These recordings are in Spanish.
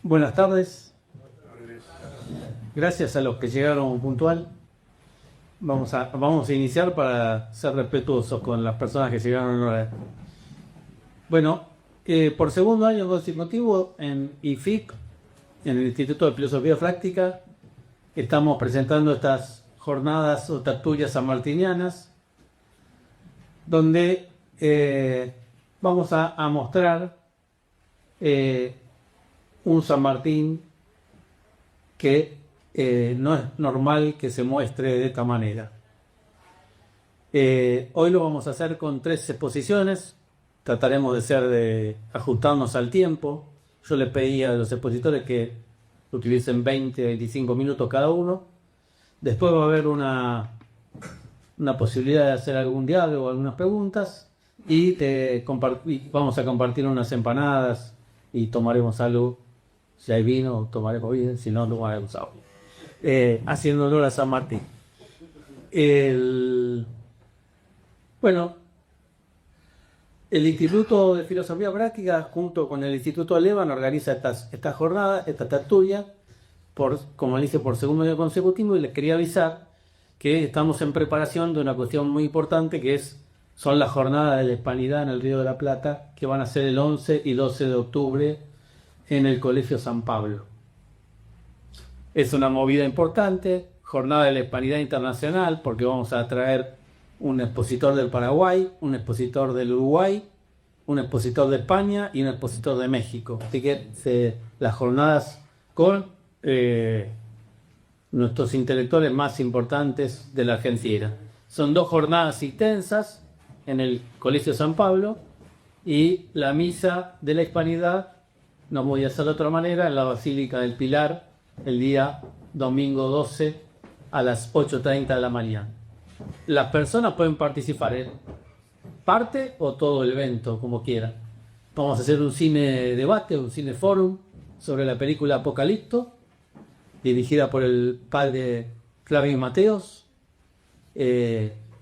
Buenas tardes. Gracias a los que llegaron puntual. Vamos a iniciar para ser respetuosos con las personas que llegaron en hora. Bueno, por segundo año consecutivo en IFIC, en el Instituto de Filosofía Práctica, estamos presentando estas jornadas o tertulias sanmartinianas, donde vamos a mostrar un San Martín que no es normal que se muestre de esta manera. Hoy lo vamos a hacer con 3 exposiciones. Trataremos de ajustarnos al tiempo. Yo les pedí a los expositores que utilicen 20-25 minutos cada uno. Después va a haber una posibilidad de hacer algún diálogo, algunas preguntas, y vamos a compartir unas empanadas y tomaremos algo. Si hay vino, tomaremos vino, si no, tomaremos agua. Haciendo honor a San Martín. Bueno, el Instituto de Filosofía Práctica, junto con el Instituto Alevan, organiza esta jornada, esta tertulia, como le dije, por segundo año consecutivo, y les quería avisar que estamos en preparación de una cuestión muy importante, que son las jornadas de la Hispanidad en el Río de la Plata, que van a ser el 11 y 12 de octubre en el Colegio San Pablo. Es una movida importante, jornada de la Hispanidad internacional, porque vamos a traer un expositor del Paraguay, un expositor del Uruguay, un expositor de España y un expositor de México. Así que las jornadas con nuestros intelectuales más importantes de la Argentina. Son 2 jornadas intensas en el Colegio San Pablo, y la misa de la Hispanidad no voy a hacer de otra manera en la Basílica del Pilar el día domingo 12 a las 8:30 de la mañana. Las personas pueden participar en parte o todo el evento, como quieran. Vamos a hacer un cine debate, un cine forum sobre la película Apocalipto, dirigida por el padre Flavio Mateos.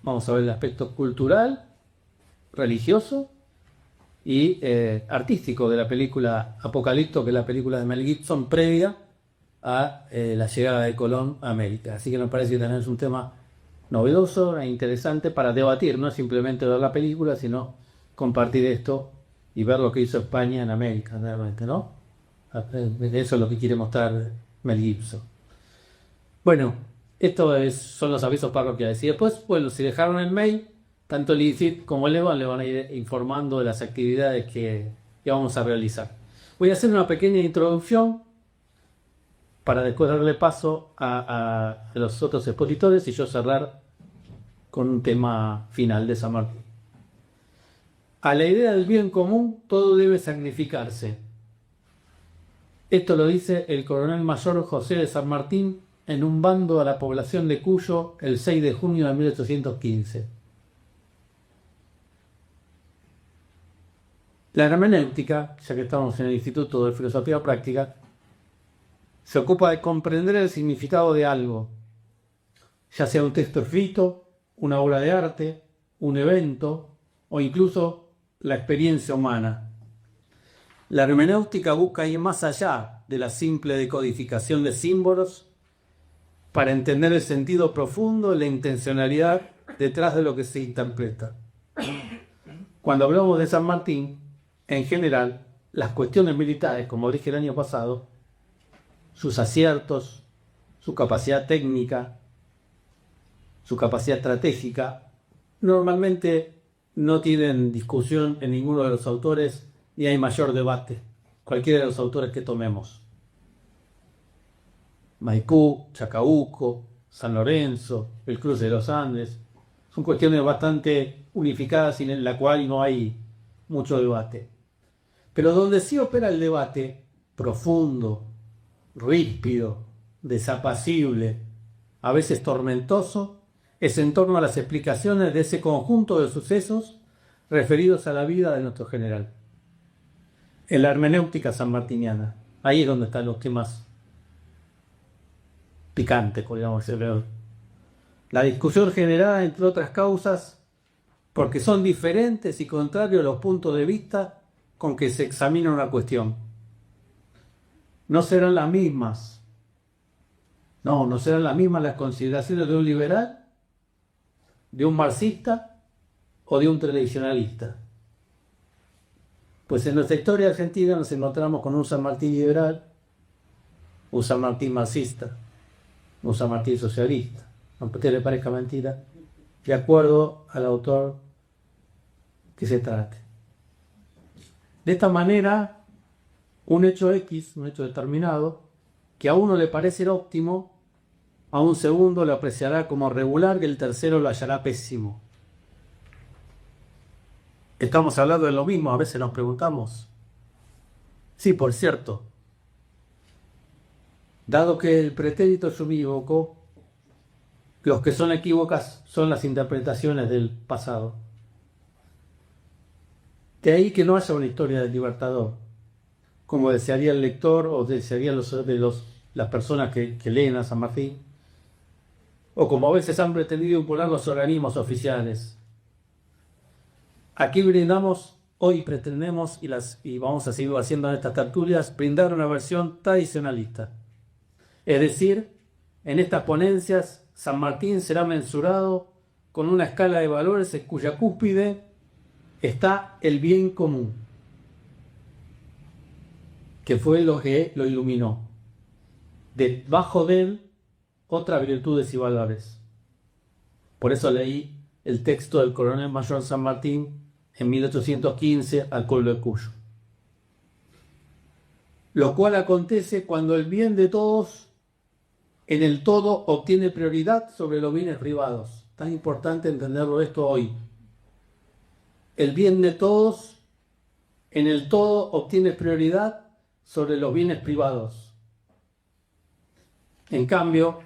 Vamos a ver el aspecto cultural, religioso y artístico de la película Apocalipto, que es la película de Mel Gibson previa a la llegada de Colón a América. Así que nos parece que tenemos un tema novedoso e interesante para debatir, no simplemente ver la película, sino compartir esto y ver lo que hizo España en América, realmente, ¿no? Eso es lo que quiere mostrar Mel Gibson. Bueno, son los avisos parroquiales. Y después, bueno, si dejaron el mail, tanto el ICIT como el EVAN le van a ir informando de las actividades que vamos a realizar. Voy a hacer una pequeña introducción para después darle paso a los otros expositores y yo cerrar con un tema final de San Martín. A la idea del bien común todo debe sacrificarse. Esto lo dice el coronel mayor José de San Martín en un bando a la población de Cuyo el 6 de junio de 1815. La hermenéutica, ya que estamos en el Instituto de Filosofía Práctica, se ocupa de comprender el significado de algo, ya sea un texto escrito, una obra de arte, un evento o incluso la experiencia humana. La hermenéutica busca ir más allá de la simple decodificación de símbolos para entender el sentido profundo y la intencionalidad detrás de lo que se interpreta. Cuando hablamos de San Martín, en general, las cuestiones militares, como dije el año pasado, sus aciertos, su capacidad técnica, su capacidad estratégica, normalmente no tienen discusión en ninguno de los autores ni hay mayor debate, cualquiera de los autores que tomemos. Maipú, Chacabuco, San Lorenzo, el Cruce de los Andes, son cuestiones bastante unificadas y en la cual no hay mucho debate. Pero donde sí opera el debate profundo, ríspido, desapacible, a veces tormentoso, es en torno a las explicaciones de ese conjunto de sucesos referidos a la vida de nuestro general. En la hermenéutica sanmartiniana, ahí es donde están los temas picantes, podríamos decirlo. La discusión generada, entre otras causas, porque son diferentes y contrarios los puntos de vista con que se examina una cuestión. no serán las mismas. No serán las mismas las consideraciones de un liberal, de un marxista o de un tradicionalista. Pues en nuestra historia argentina nos encontramos con un San Martín liberal, un San Martín marxista, un San Martín socialista, aunque a usted le parezca mentira, de acuerdo al autor que se trate. De esta manera, un hecho X, un hecho determinado, que a uno le parece óptimo, a un segundo lo apreciará como regular y el tercero lo hallará pésimo. Estamos hablando de lo mismo, a veces nos preguntamos. Sí, por cierto, dado que el pretérito es unívoco, los que son equívocas son las interpretaciones del pasado. De ahí que no haya una historia del Libertador, como desearía el lector o desearían las personas que leen a San Martín, o como a veces han pretendido imponer los organismos oficiales. Aquí brindamos, hoy pretendemos, y vamos a seguir haciendo en estas tertulias, brindar una versión tradicionalista. Es decir, en estas ponencias, San Martín será mensurado con una escala de valores en cuya cúspide está el bien común, que fue lo que lo iluminó. Debajo de él, otras virtudes y valores. Por eso leí el texto del coronel mayor San Martín en 1815 al pueblo de Cuyo. Lo cual acontece cuando el bien de todos en el todo obtiene prioridad sobre los bienes privados. Tan importante entenderlo esto hoy. El bien de todos en el todo obtiene prioridad sobre los bienes privados. En cambio,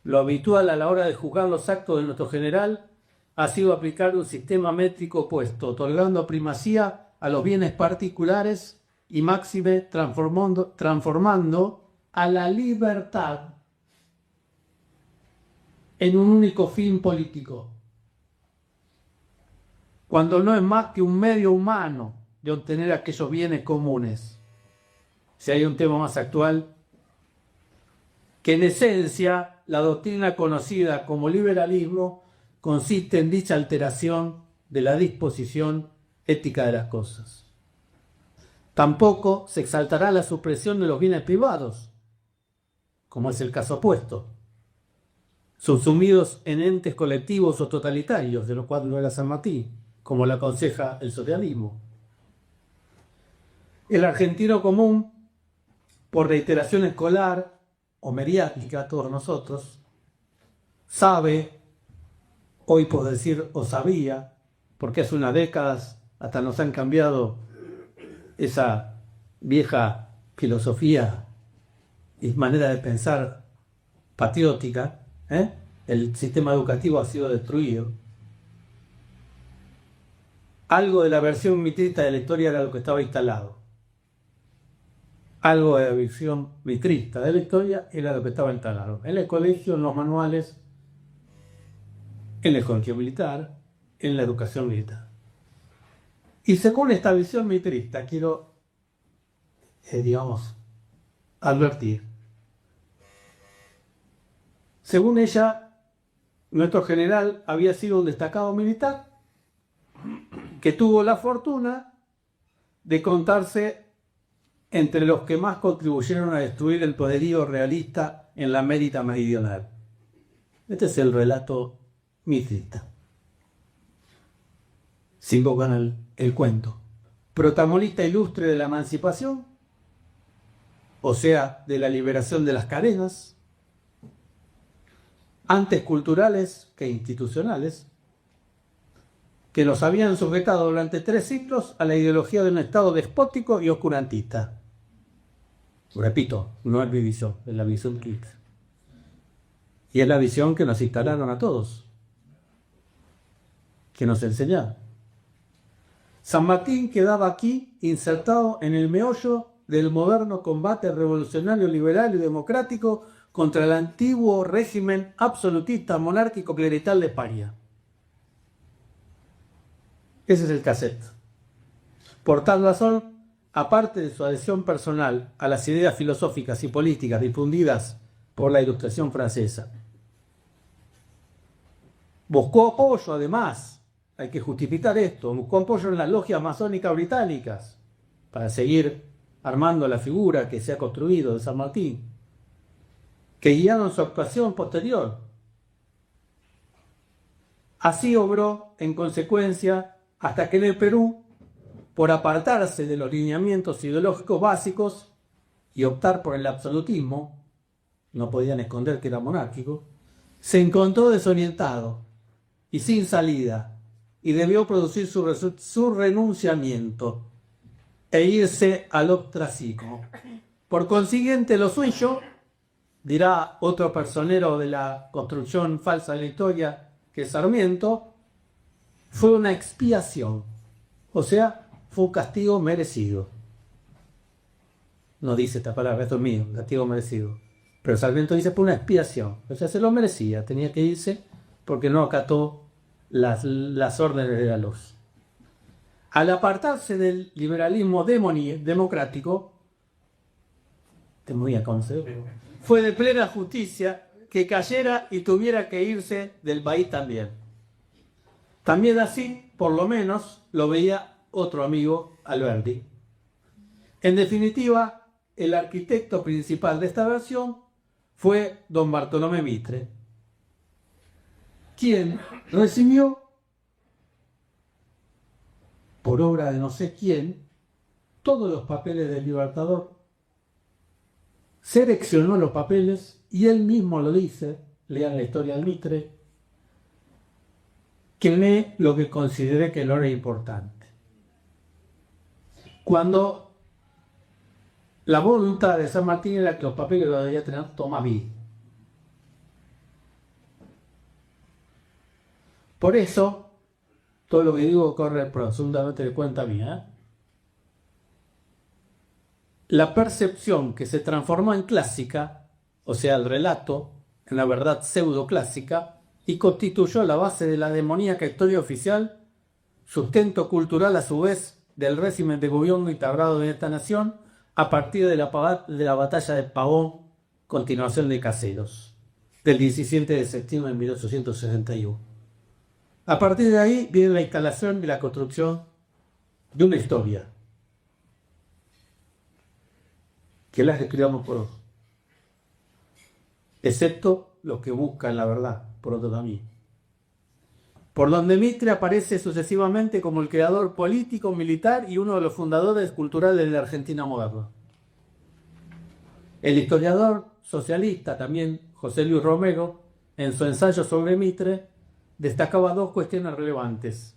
lo habitual a la hora de juzgar los actos de nuestro general ha sido aplicar un sistema métrico opuesto, otorgando primacía a los bienes particulares y máxime transformando a la libertad en un único fin político, cuando no es más que un medio humano de obtener aquellos bienes comunes. Si hay un tema más actual, que en esencia la doctrina conocida como liberalismo consiste en dicha alteración de la disposición ética de las cosas. Tampoco se exaltará la supresión de los bienes privados, como es el caso opuesto, subsumidos en entes colectivos o totalitarios, de los cuales no era San Martín, como lo aconseja el socialismo. El argentino común, por reiteración escolar o mediática, todos nosotros, sabe, hoy puedo decir o sabía, porque hace unas décadas hasta nos han cambiado esa vieja filosofía y manera de pensar patriótica, el sistema educativo ha sido destruido. Algo de la versión mitrista de la historia era lo que estaba instalado. Algo de la versión mitrista de la historia era lo que estaba instalado. En el colegio, en los manuales, en el colegio militar, en la educación militar. Y según esta visión mitrista, quiero, advertir. Según ella, nuestro general había sido un destacado militar que tuvo la fortuna de contarse entre los que más contribuyeron a destruir el poderío realista en la América meridional. Este es el relato mitrista. Sigo con el cuento. Protagonista ilustre de la emancipación, o sea, de la liberación de las cadenas, antes culturales que institucionales, que nos habían sujetado durante 3 siglos a la ideología de un Estado despótico y oscurantista. Repito, no es mi visión, es la visión de Hitler. Y es la visión que nos instalaron a todos, que nos enseñaron. San Martín quedaba aquí insertado en el meollo del moderno combate revolucionario, liberal y democrático contra el antiguo régimen absolutista, monárquico, clerical de España. Ese es el cassette. Por tal razón, aparte de su adhesión personal a las ideas filosóficas y políticas difundidas por la Ilustración francesa, buscó apoyo, además, hay que justificar esto, buscó apoyo en las logias masónicas británicas para seguir armando la figura que se ha construido de San Martín, que guiaron su actuación posterior. Así obró, en consecuencia, hasta que en el Perú, por apartarse de los lineamientos ideológicos básicos y optar por el absolutismo, no podían esconder que era monárquico, se encontró desorientado y sin salida, y debió producir su renunciamiento e irse al ostracismo. Por consiguiente, lo suyo, dirá otro personero de la construcción falsa de la historia, que es Sarmiento, fue una expiación, o sea, fue un castigo merecido. No dice esta palabra, esto es mío, castigo merecido. Pero Sarmiento dice fue una expiación, o sea, se lo merecía, tenía que irse porque no acató las órdenes de la luz. Al apartarse del liberalismo democrático, fue de plena justicia que cayera y tuviera que irse del país también. También así, por lo menos, lo veía otro amigo, Alberti. En definitiva, el arquitecto principal de esta versión fue don Bartolomé Mitre, quien recibió, por obra de no sé quién, todos los papeles del Libertador, seleccionó los papeles y él mismo lo dice, lean la historia de Mitre, que lee lo que consideré que no era importante. Cuando la voluntad de San Martín era que los papeles los debía tener Tomaví. Por eso, todo lo que digo corre absolutamente de cuenta mía. La percepción que se transformó en clásica, o sea, el relato, en la verdad pseudo-clásica, y constituyó la base de la demoníaca historia oficial, sustento cultural a su vez del régimen de gobierno instaurado en esta nación a partir de la batalla de Pavón, continuación de Caseros, del 17 de septiembre de 1861. A partir de ahí viene la instalación y la construcción de una historia, que las escribamos por otros, excepto los que buscan la verdad, por otro camino. Por donde Mitre aparece sucesivamente como el creador político, militar y uno de los fundadores culturales de la Argentina moderna. El historiador socialista, también José Luis Romero, en su ensayo sobre Mitre, destacaba dos cuestiones relevantes.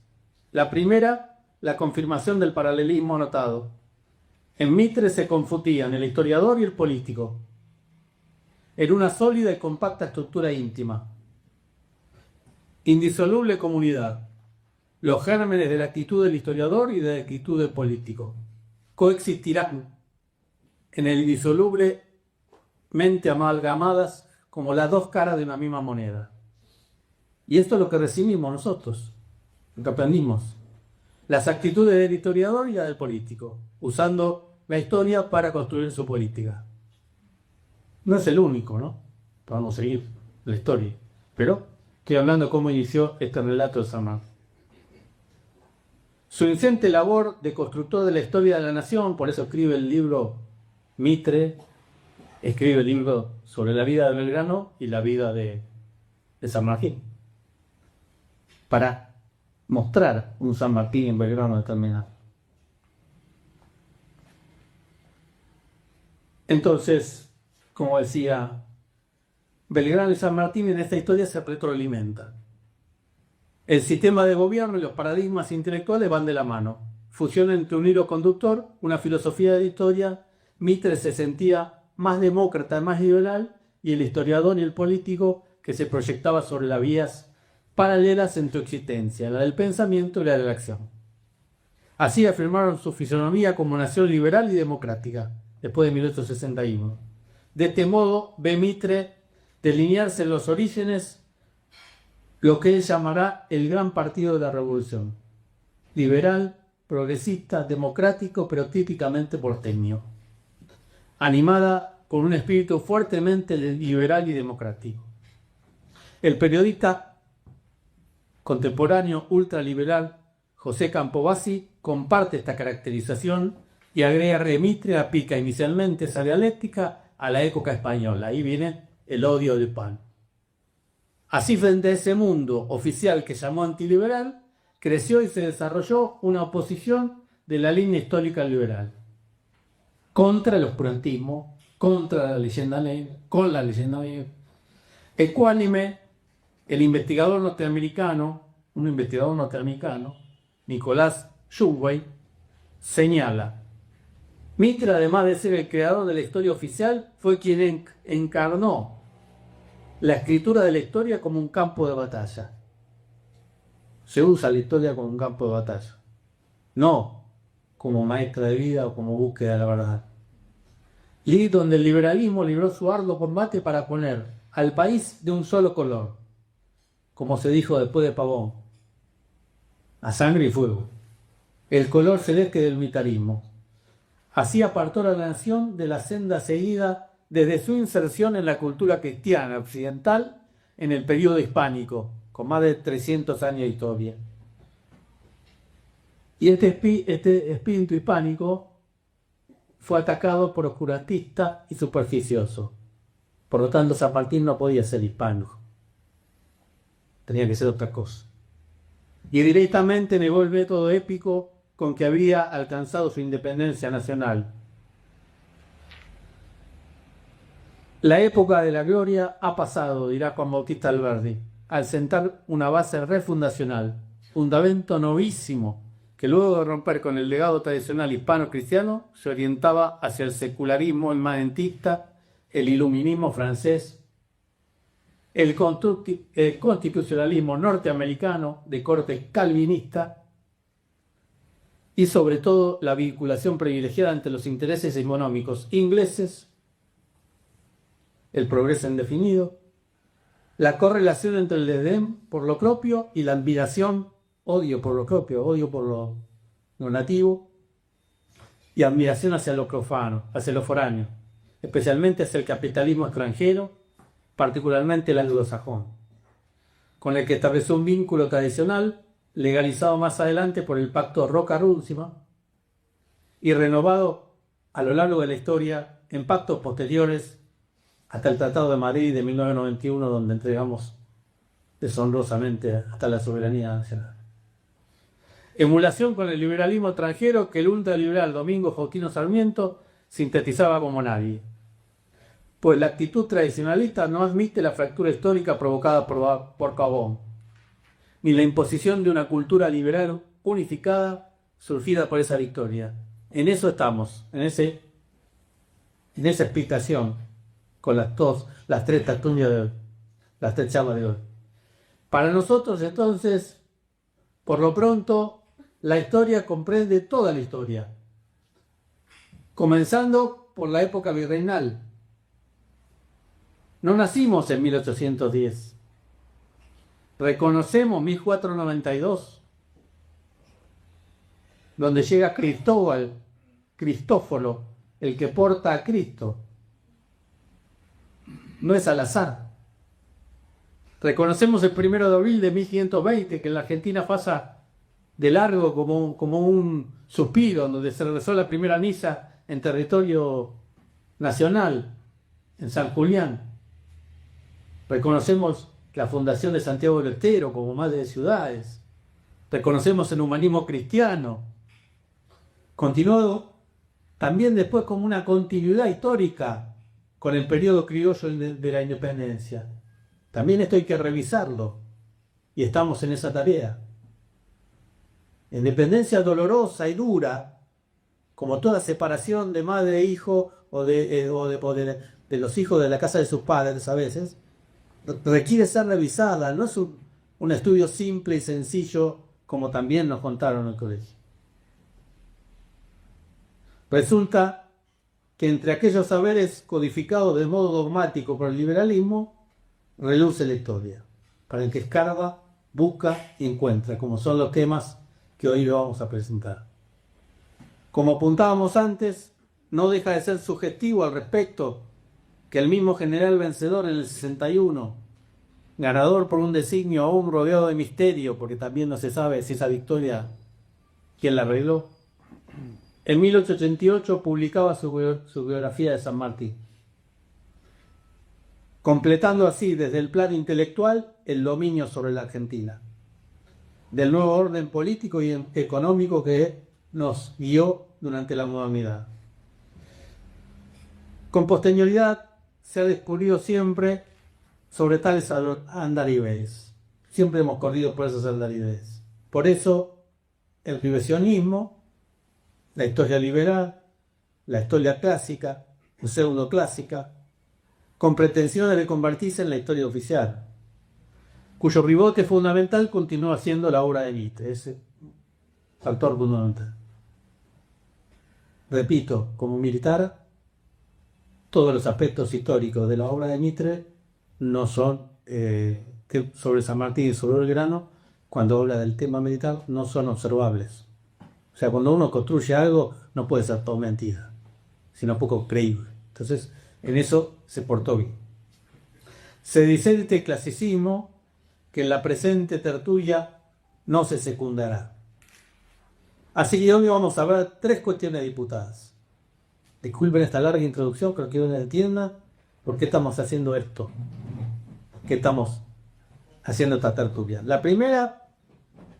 La primera, la confirmación del paralelismo notado. En Mitre se confundían el historiador y el político, en una sólida y compacta estructura íntima. Indisoluble comunidad. Los gérmenes de la actitud del historiador y de la actitud del político coexistirán en el indisolublemente amalgamadas como las dos caras de una misma moneda. Y esto es lo que recibimos nosotros, lo que aprendimos. Las actitudes del historiador y las del político, usando la historia para construir su política. No es el único, ¿no? Vamos a seguir la historia. Pero estoy hablando de cómo inició este relato de San Martín. Su ingente labor de constructor de la historia de la nación, por eso escribe el libro Mitre, escribe el libro sobre la vida de Belgrano y la vida de San Martín, para mostrar un San Martín en Belgrano determinado. Entonces, como decía, Belgrano y San Martín en esta historia se retroalimentan. El sistema de gobierno y los paradigmas intelectuales van de la mano. Fusión entre un hilo conductor, una filosofía de la historia. Mitre se sentía más demócrata, más liberal, y el historiador y el político que se proyectaba sobre las vías paralelas en su existencia, la del pensamiento y la de la acción. Así afirmaron su fisonomía como nación liberal y democrática, después de 1861. De este modo, ve Mitre delinearse en los orígenes lo que él llamará el gran partido de la revolución, liberal, progresista, democrático, pero típicamente porteño, animada con un espíritu fuertemente liberal y democrático. El periodista contemporáneo ultraliberal José Campobasi comparte esta caracterización y agrega Remitria pica inicialmente esa dialéctica a la época española. Ahí viene el odio del pan. Así, frente a ese mundo oficial que llamó antiliberal, creció y se desarrolló una oposición de la línea histórica liberal contra el oscurantismo, contra la leyenda negra, con la leyenda negra. Ecuánime, un investigador norteamericano, Nicolás Shulway, señala: Mitre, además de ser el creador de la historia oficial, fue quien encarnó la escritura de la historia como un campo de batalla. Se usa la historia como un campo de batalla, no como maestra de vida o como búsqueda de la verdad. Y donde el liberalismo libró su arduo combate para poner al país de un solo color, como se dijo después de Pavón, a sangre y fuego, el color celeste del unitarismo. Así apartó a la nación de la senda seguida desde su inserción en la cultura cristiana occidental en el periodo hispánico, con más de 300 años de historia. Y este espíritu hispánico fue atacado por oscurantista y superficioso. Por lo tanto, San Martín no podía ser hispano. Tenía que ser otra cosa. Y directamente negó el método épico con que había alcanzado su independencia nacional. La época de la gloria ha pasado, dirá Juan Bautista Alberdi, al sentar una base refundacional, fundamento novísimo, que luego de romper con el legado tradicional hispano-cristiano, se orientaba hacia el secularismo inmanentista, el iluminismo francés, el constitucionalismo norteamericano de corte calvinista y sobre todo la vinculación privilegiada entre los intereses económicos ingleses, el progreso indefinido, la correlación entre el desdén por lo propio y la admiración, odio por lo propio, odio por lo nativo, y admiración hacia lo profano, hacia lo foráneo, especialmente hacia el capitalismo extranjero, particularmente el anglosajón, con el que estableció un vínculo tradicional, legalizado más adelante por el Pacto Roca-Runciman y renovado a lo largo de la historia en pactos posteriores hasta el Tratado de Madrid de 1991, donde entregamos deshonrosamente hasta la soberanía nacional. Emulación con el liberalismo extranjero que el ultraliberal Domingo Faustino Sarmiento sintetizaba como nadie. Pues la actitud tradicionalista no admite la fractura histórica provocada por Pavón, ni la imposición de una cultura liberal unificada surgida por esa victoria. En eso estamos, en esa explicación, con las tres tertulias de hoy, las tres charlas de hoy. Para nosotros, entonces, por lo pronto, la historia comprende toda la historia, comenzando por la época virreinal. No nacimos en 1810. Reconocemos 1492, donde llega Cristóforo, el que porta a Cristo. No es al azar. Reconocemos el 1 de abril de 1520, que en la Argentina pasa de largo como un suspiro, donde se rezó la primera misa en territorio nacional, en San Julián. Reconocemos la fundación de Santiago del Estero como madre de ciudades. Reconocemos el humanismo cristiano. Continuado también después como una continuidad histórica con el periodo criollo de la independencia. También esto hay que revisarlo, y estamos en esa tarea. Independencia dolorosa y dura, como toda separación de madre e hijo, o de los hijos de la casa de sus padres a veces, requiere ser revisada, no es un estudio simple y sencillo como también nos contaron en el colegio. Resulta que entre aquellos saberes codificados de modo dogmático por el liberalismo, reluce la historia, para el que escarba, busca y encuentra, como son los temas que hoy le vamos a presentar. Como apuntábamos antes, no deja de ser sugestivo al respecto que el mismo general vencedor en el 61, ganador por un designio aún rodeado de misterio, porque también no se sabe si esa victoria, quién la arregló, en 1888 publicaba su biografía de San Martín, completando así desde el plano intelectual el dominio sobre la Argentina, del nuevo orden político y económico que nos guió durante la modernidad. Con posterioridad se ha descubierto siempre sobre tales andariveles. Siempre hemos corrido por esos andariveles. Por eso el revisionismo, la historia liberal, la historia clásica, pseudo-clásica, con pretensiones de convertirse en la historia oficial, cuyo ribote fundamental continúa siendo la obra de Mitre, ese factor fundamental. Repito, como militar, todos los aspectos históricos de la obra de Mitre no son, sobre San Martín y sobre Belgrano, cuando habla del tema militar, no son observables. O sea, cuando uno construye algo, no puede ser todo mentira, sino poco creíble. Entonces, en eso se portó bien. Se dice este clasicismo que en la presente tertulia no se secundará. Así que hoy vamos a ver tres cuestiones diputadas. Disculpen esta larga introducción, creo que uno entienda por qué estamos haciendo esto, qué estamos haciendo esta tertulia. La primera,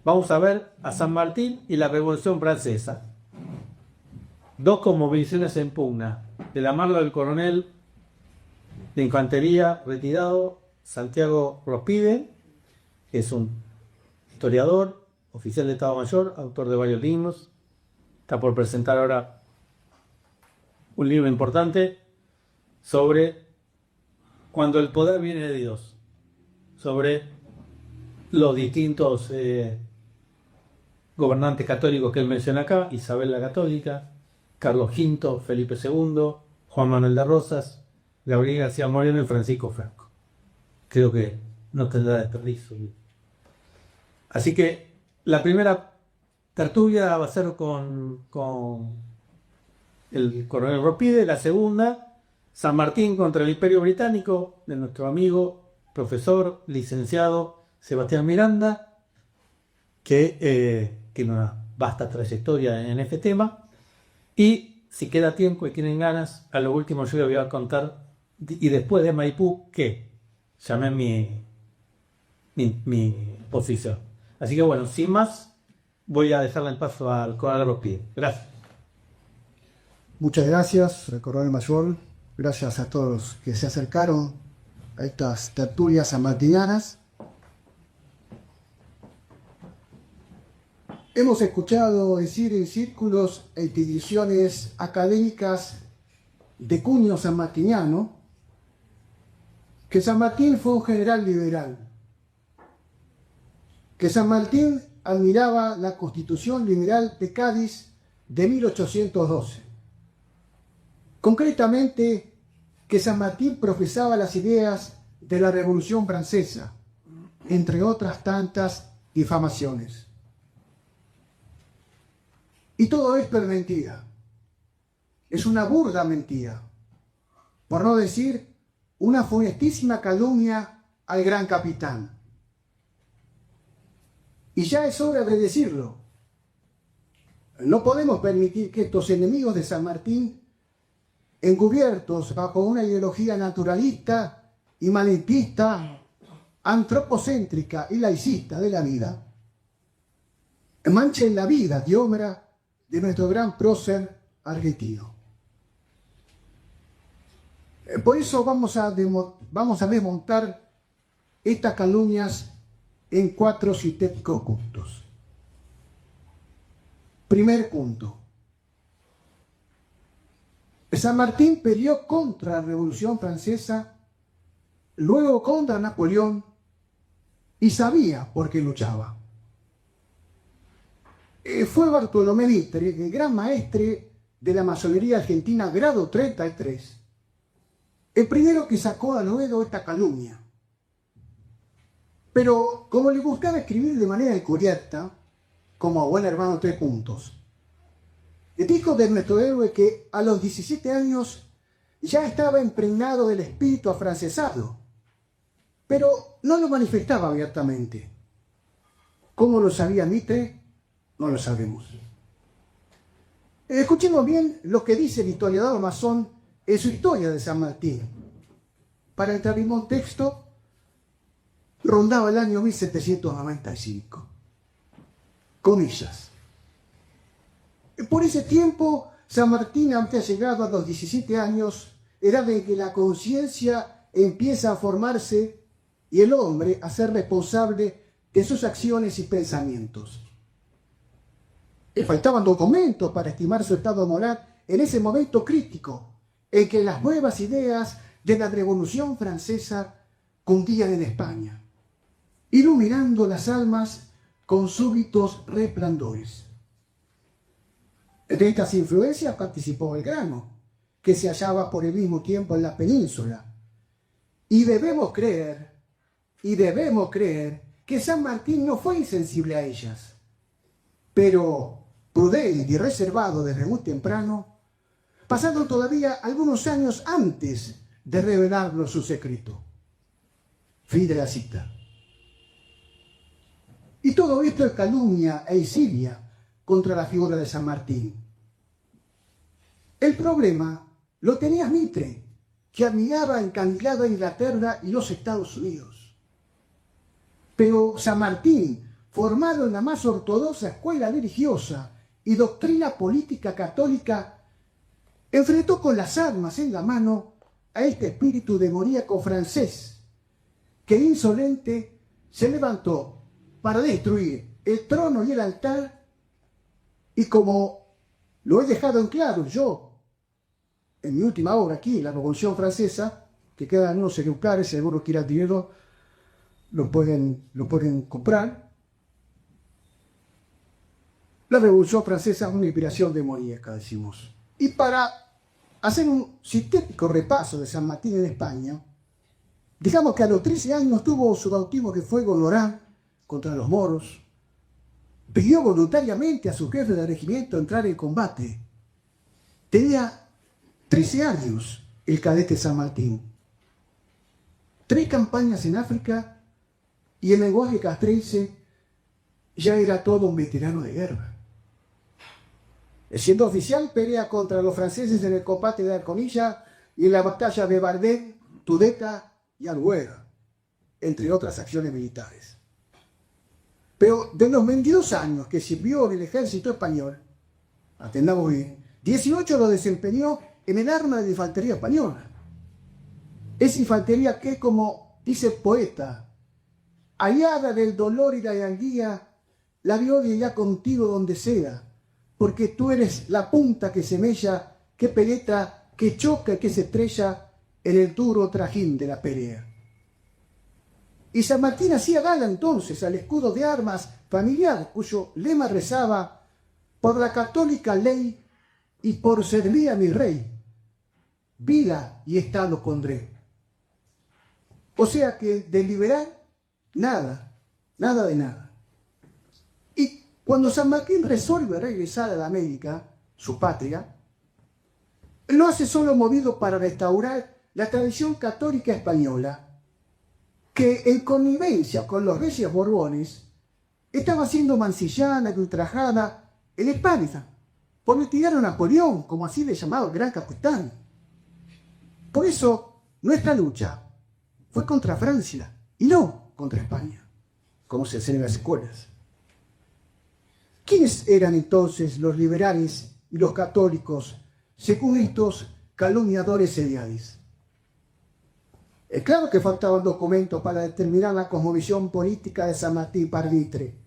vamos a ver a San Martín y la Revolución Francesa. Dos conmoviciones en pugna, de la mano del coronel de infantería retirado, Santiago Rospide, que es un historiador, oficial de Estado Mayor, autor de varios libros. Está por presentar ahora un libro importante sobre cuando el poder viene de Dios, sobre los distintos gobernantes católicos que él menciona acá: Isabel la Católica, Carlos V, Felipe II, Juan Manuel de Rosas, Gabriel García Moreno y Francisco Franco. Creo que no tendrá desperdicio. Así que la primera tertulia va a ser con el coronel Rospide, la segunda, San Martín contra el Imperio Británico, de nuestro amigo, profesor, licenciado Sebastián Miranda, que tiene una vasta trayectoria en este tema. Y si queda tiempo y tienen ganas, a lo último yo les voy a contar, y después de Maipú, ¿qué? Llamé mi posición. Así que bueno, sin más, voy a dejarle el paso al coronel Rospide. Gracias. Muchas gracias, coronel mayor. Gracias a todos los que se acercaron a estas tertulias sanmartinianas. Hemos escuchado decir en círculos e instituciones académicas de cuño sanmartiniano que San Martín fue un general liberal, que San Martín admiraba la Constitución Liberal de Cádiz de 1812. Concretamente, que San Martín profesaba las ideas de la Revolución Francesa, entre otras tantas difamaciones. Y todo esto es mentira. Es una burda mentira, por no decir una funestísima calumnia al gran capitán. Y ya es hora de decirlo. No podemos permitir que estos enemigos de San Martín, encubiertos bajo una ideología naturalista, humanitista, antropocéntrica y laicista de la vida, manchen la vida y obra de nuestro gran prócer argentino. Por eso vamos a desmontar estas calumnias en 4 sintéticos puntos. Primer punto. San Martín peleó contra la Revolución Francesa, luego contra Napoleón, y sabía por qué luchaba. Fue Bartolomé Mitre, el gran maestre de la masonería argentina, grado 33, el primero que sacó a Noedo esta calumnia. Pero como le gustaba escribir de manera encubierta, como a buen hermano 3 puntos, Dijo de nuestro héroe que a los 17 años ya estaba impregnado del espíritu afrancesado, pero no lo manifestaba abiertamente. ¿Cómo lo sabía Mitre? No lo sabemos. Escuchemos bien lo que dice el historiador masón en su historia de San Martín. Para entrar en contexto, rondaba el año 1795. Comillas. Por ese tiempo, San Martín había llegado a los 17 años, edad en que la conciencia empieza a formarse y el hombre a ser responsable de sus acciones y pensamientos. Le faltaban documentos para estimar su estado moral en ese momento crítico en que las nuevas ideas de la Revolución Francesa cundían en España, iluminando las almas con súbitos resplandores. De estas influencias participó Belgrano, que se hallaba por el mismo tiempo en la península. Y debemos creer que San Martín no fue insensible a ellas, pero prudente y reservado desde muy temprano, pasando todavía algunos años antes de revelarnos su secreto. Fin de la cita. Y todo esto es calumnia e insidia contra la figura de San Martín. El problema lo tenía Mitre, que admiraba encandilado a Inglaterra y los Estados Unidos. Pero San Martín, formado en la más ortodoxa escuela religiosa y doctrina política católica, enfrentó con las armas en la mano a este espíritu demoníaco francés, que insolente se levantó para destruir el trono y el altar, y como lo he dejado en claro yo en mi última obra aquí, La Revolución Francesa, que quedan unos ejemplares, si alguno quiere adquirirlo, lo pueden comprar. La Revolución Francesa es una inspiración demoníaca, decimos. Y para hacer un sintético repaso de San Martín en España, digamos que a los 13 años tuvo su bautismo que fue en Orán contra los moros. Pidió voluntariamente a su jefe de regimiento entrar en combate. Tenía 13 años el cadete San Martín. 3 campañas en África y en lenguaje castrense ya era todo un veterano de guerra. Siendo oficial, pelea contra los franceses en el combate de Arconilla y en la batalla de Bardén, Tudela y Albuera, entre otras acciones militares. Pero de los 22 años que sirvió en el ejército español, atendamos bien, 18 lo desempeñó en el arma de infantería española. Es infantería que, como dice el poeta, aliada del dolor y la anguía, la vio ya contigo donde sea, porque tú eres la punta que semella, que penetra, que choca y que se estrella en el duro trajín de la pelea. Y San Martín hacía gala entonces al escudo de armas familiar, cuyo lema rezaba: por la católica ley y por servir a mi rey, vida y estado pondré. O sea que de liberal, nada de nada. Y cuando San Martín resuelve regresar a la América, su patria, lo hace solo movido para restaurar la tradición católica española, que en connivencia con los reyes borbones estaba siendo mancillada y ultrajada en España por el tirano Napoleón, como así le llamaba el gran capitán. Por eso nuestra lucha fue contra Francia y no contra España, como se hace en las escuelas. ¿Quiénes eran entonces los liberales y los católicos según estos calumniadores seriales? Es claro que faltaban documentos para determinar la cosmovisión política de San Martín para Mitre.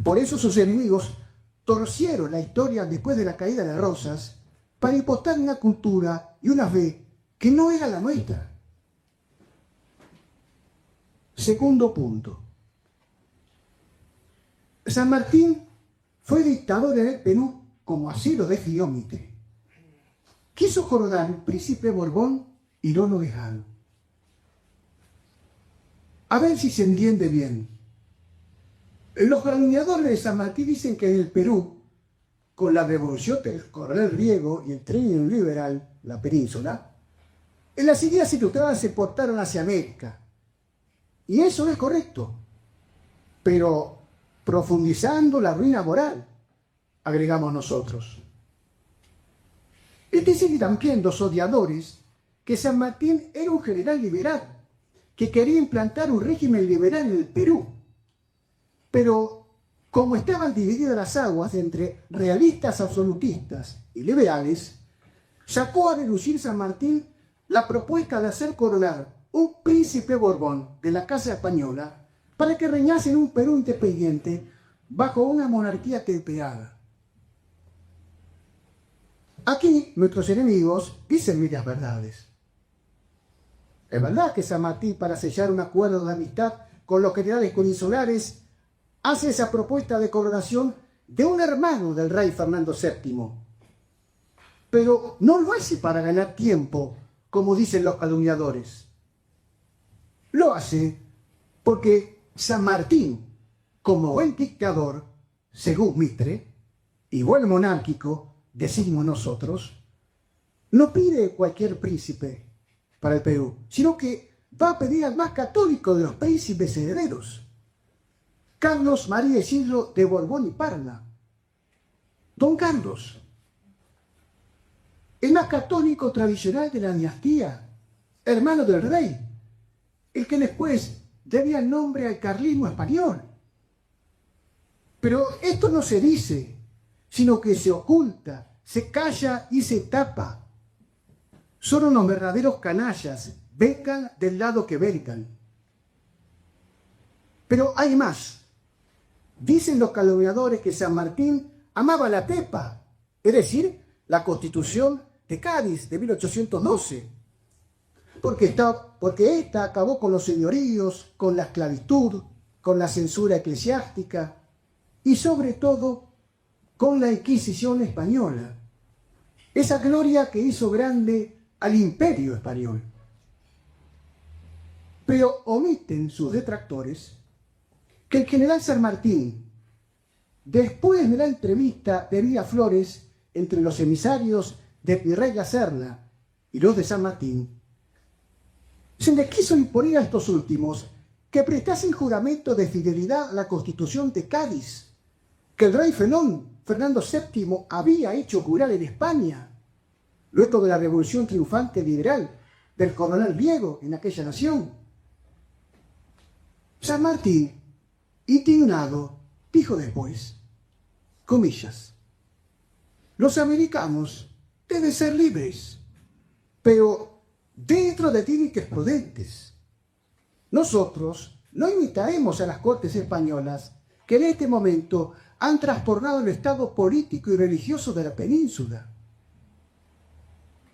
Por eso sus enemigos torcieron la historia después de la caída de Rosas para impostar una cultura y una fe que no era la nuestra. Segundo punto. San Martín fue dictador en el Perú, como así lo definió Mitre. Quiso coronar un príncipe Borbón y no lo dejaron. A ver si se entiende bien. Los calumniadores de San Martín dicen que en el Perú con la revolución del coronel Riego y el tren liberal, la península, en las ideas ilustradas se portaron hacia América. Y eso es correcto, pero profundizando la ruina moral, agregamos nosotros. Dicen también los odiadores que San Martín era un general liberal, que quería implantar un régimen liberal en el Perú. Pero como estaban divididas las aguas entre realistas absolutistas y liberales, sacó a relucir San Martín la propuesta de hacer coronar un príncipe Borbón de la Casa Española para que reinase en un Perú independiente bajo una monarquía temperada. Aquí nuestros enemigos dicen medias verdades. Es verdad que San Martín, para sellar un acuerdo de amistad con los generales peninsulares, hace esa propuesta de coronación de un hermano del rey Fernando VII. Pero no lo hace para ganar tiempo, como dicen los calumniadores. Lo hace porque San Martín, como buen dictador, según Mitre, y buen monárquico, decimos nosotros, no pide cualquier príncipe para el Perú, sino que va a pedir al más católico de los príncipes herederos, Carlos María Isidro de Borbón y Parma, Don Carlos, el más católico tradicional de la dinastía, hermano del rey, el que después debía el nombre al carlismo español. Pero esto no se dice, sino que se oculta, se calla y se tapa. Son unos verdaderos canallas, vengan del lado que vengan. Pero hay más. Dicen los calumniadores que San Martín amaba la tepa, es decir, la Constitución de Cádiz de 1812, porque esta acabó con los señoríos, con la esclavitud, con la censura eclesiástica y sobre todo con la Inquisición española, esa gloria que hizo grande al imperio español. Pero omiten sus detractores que el general San Martín, después de la entrevista de Villaflores entre los emisarios de Virrey La Serna y los de San Martín, se les quiso imponer a estos últimos que prestasen juramento de fidelidad a la Constitución de Cádiz, que el rey Fernando VII había hecho jurar en España, luego de la revolución triunfante liberal del coronel Riego en aquella nación. San Martín, indignado, dijo después, comillas, los americanos deben ser libres, pero dentro de límites prudentes. Nosotros no imitaremos a las cortes españolas que en este momento han trastornado el estado político y religioso de la península.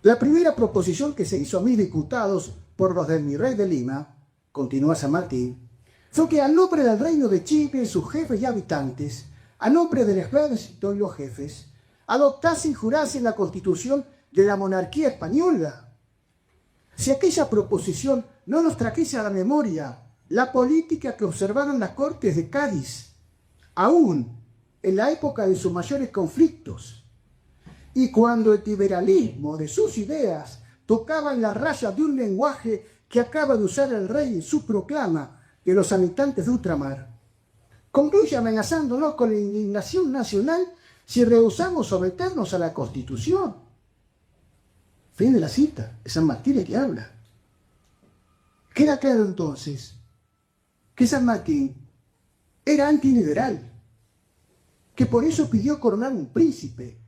La primera proposición que se hizo a 1000 diputados por los del Virrey de Lima, continúa San Martín, fue que a nombre del Reino de Chile, sus jefes y habitantes, a nombre del ejército y los jefes, adoptasen y jurasen la Constitución de la monarquía española. Si aquella proposición no nos trajese a la memoria la política que observaron las Cortes de Cádiz, aún en la época de sus mayores conflictos, y cuando el liberalismo de sus ideas tocaba en la raya de un lenguaje que acaba de usar el rey en su proclama de los habitantes de ultramar, concluye amenazándonos con la indignación nacional si rehusamos someternos a la Constitución. Fin de la cita, es San Martín el que habla. Queda claro entonces que San Martín era antiliberal, que por eso pidió coronar un príncipe,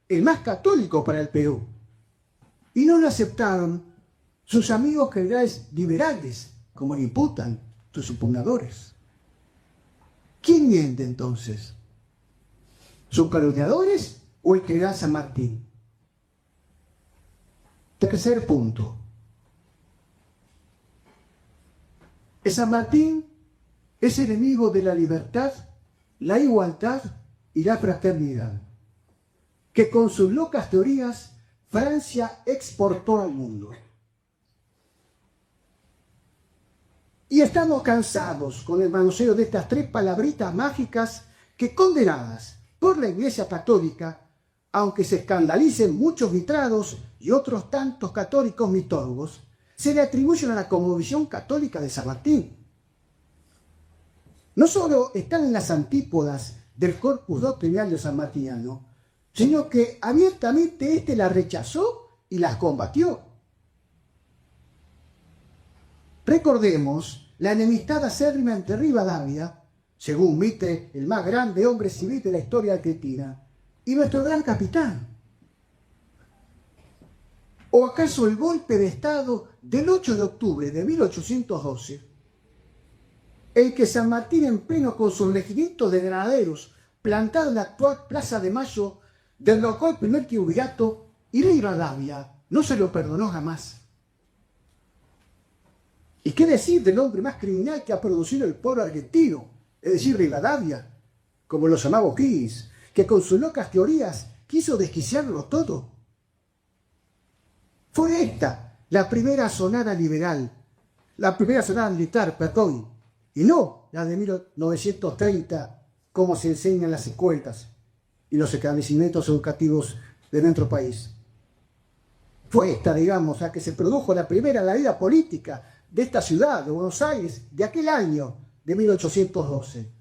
el más católico para el Perú, y no lo aceptaron sus amigos generales liberales, como le imputan sus impugnadores. ¿Quién miente entonces? ¿Sus calumniadores o el general San Martín? Tercer punto. San Martín es enemigo de la libertad, la igualdad y la fraternidad, que con sus locas teorías Francia exportó al mundo. Y estamos cansados con el manoseo de estas tres palabritas mágicas que, condenadas por la Iglesia Católica, aunque se escandalicen muchos mitrados y otros tantos católicos mitólogos, se le atribuyen a la cosmovisión católica de San Martín. No solo están en las antípodas del corpus doctrinal de San Martiniano, sino que abiertamente éste las rechazó y las combatió. Recordemos la enemistad acérrima entre Rivadavia, según Mitre, el más grande hombre civil de la historia argentina, y nuestro gran capitán. ¿O acaso el golpe de Estado del 8 de octubre de 1812, el que San Martín, en pleno con sus regimientos de granaderos, plantado en la actual Plaza de Mayo, derrocó el primer triunvirato, y Rivadavia no se lo perdonó jamás? ¿Y qué decir del hombre más criminal que ha producido el pueblo argentino? Es decir, Rivadavia, como lo llamaba O'Higgins, que con sus locas teorías quiso desquiciarlo todo. Fue esta la primera sonada liberal, la primera sonada militar, perdón, y no la de 1930, como se enseña en las escuelas y los establecimientos educativos de nuestro país. Fue esta, digamos, la que se produjo la primera en la vida política de esta ciudad, de Buenos Aires, de aquel año de 1812.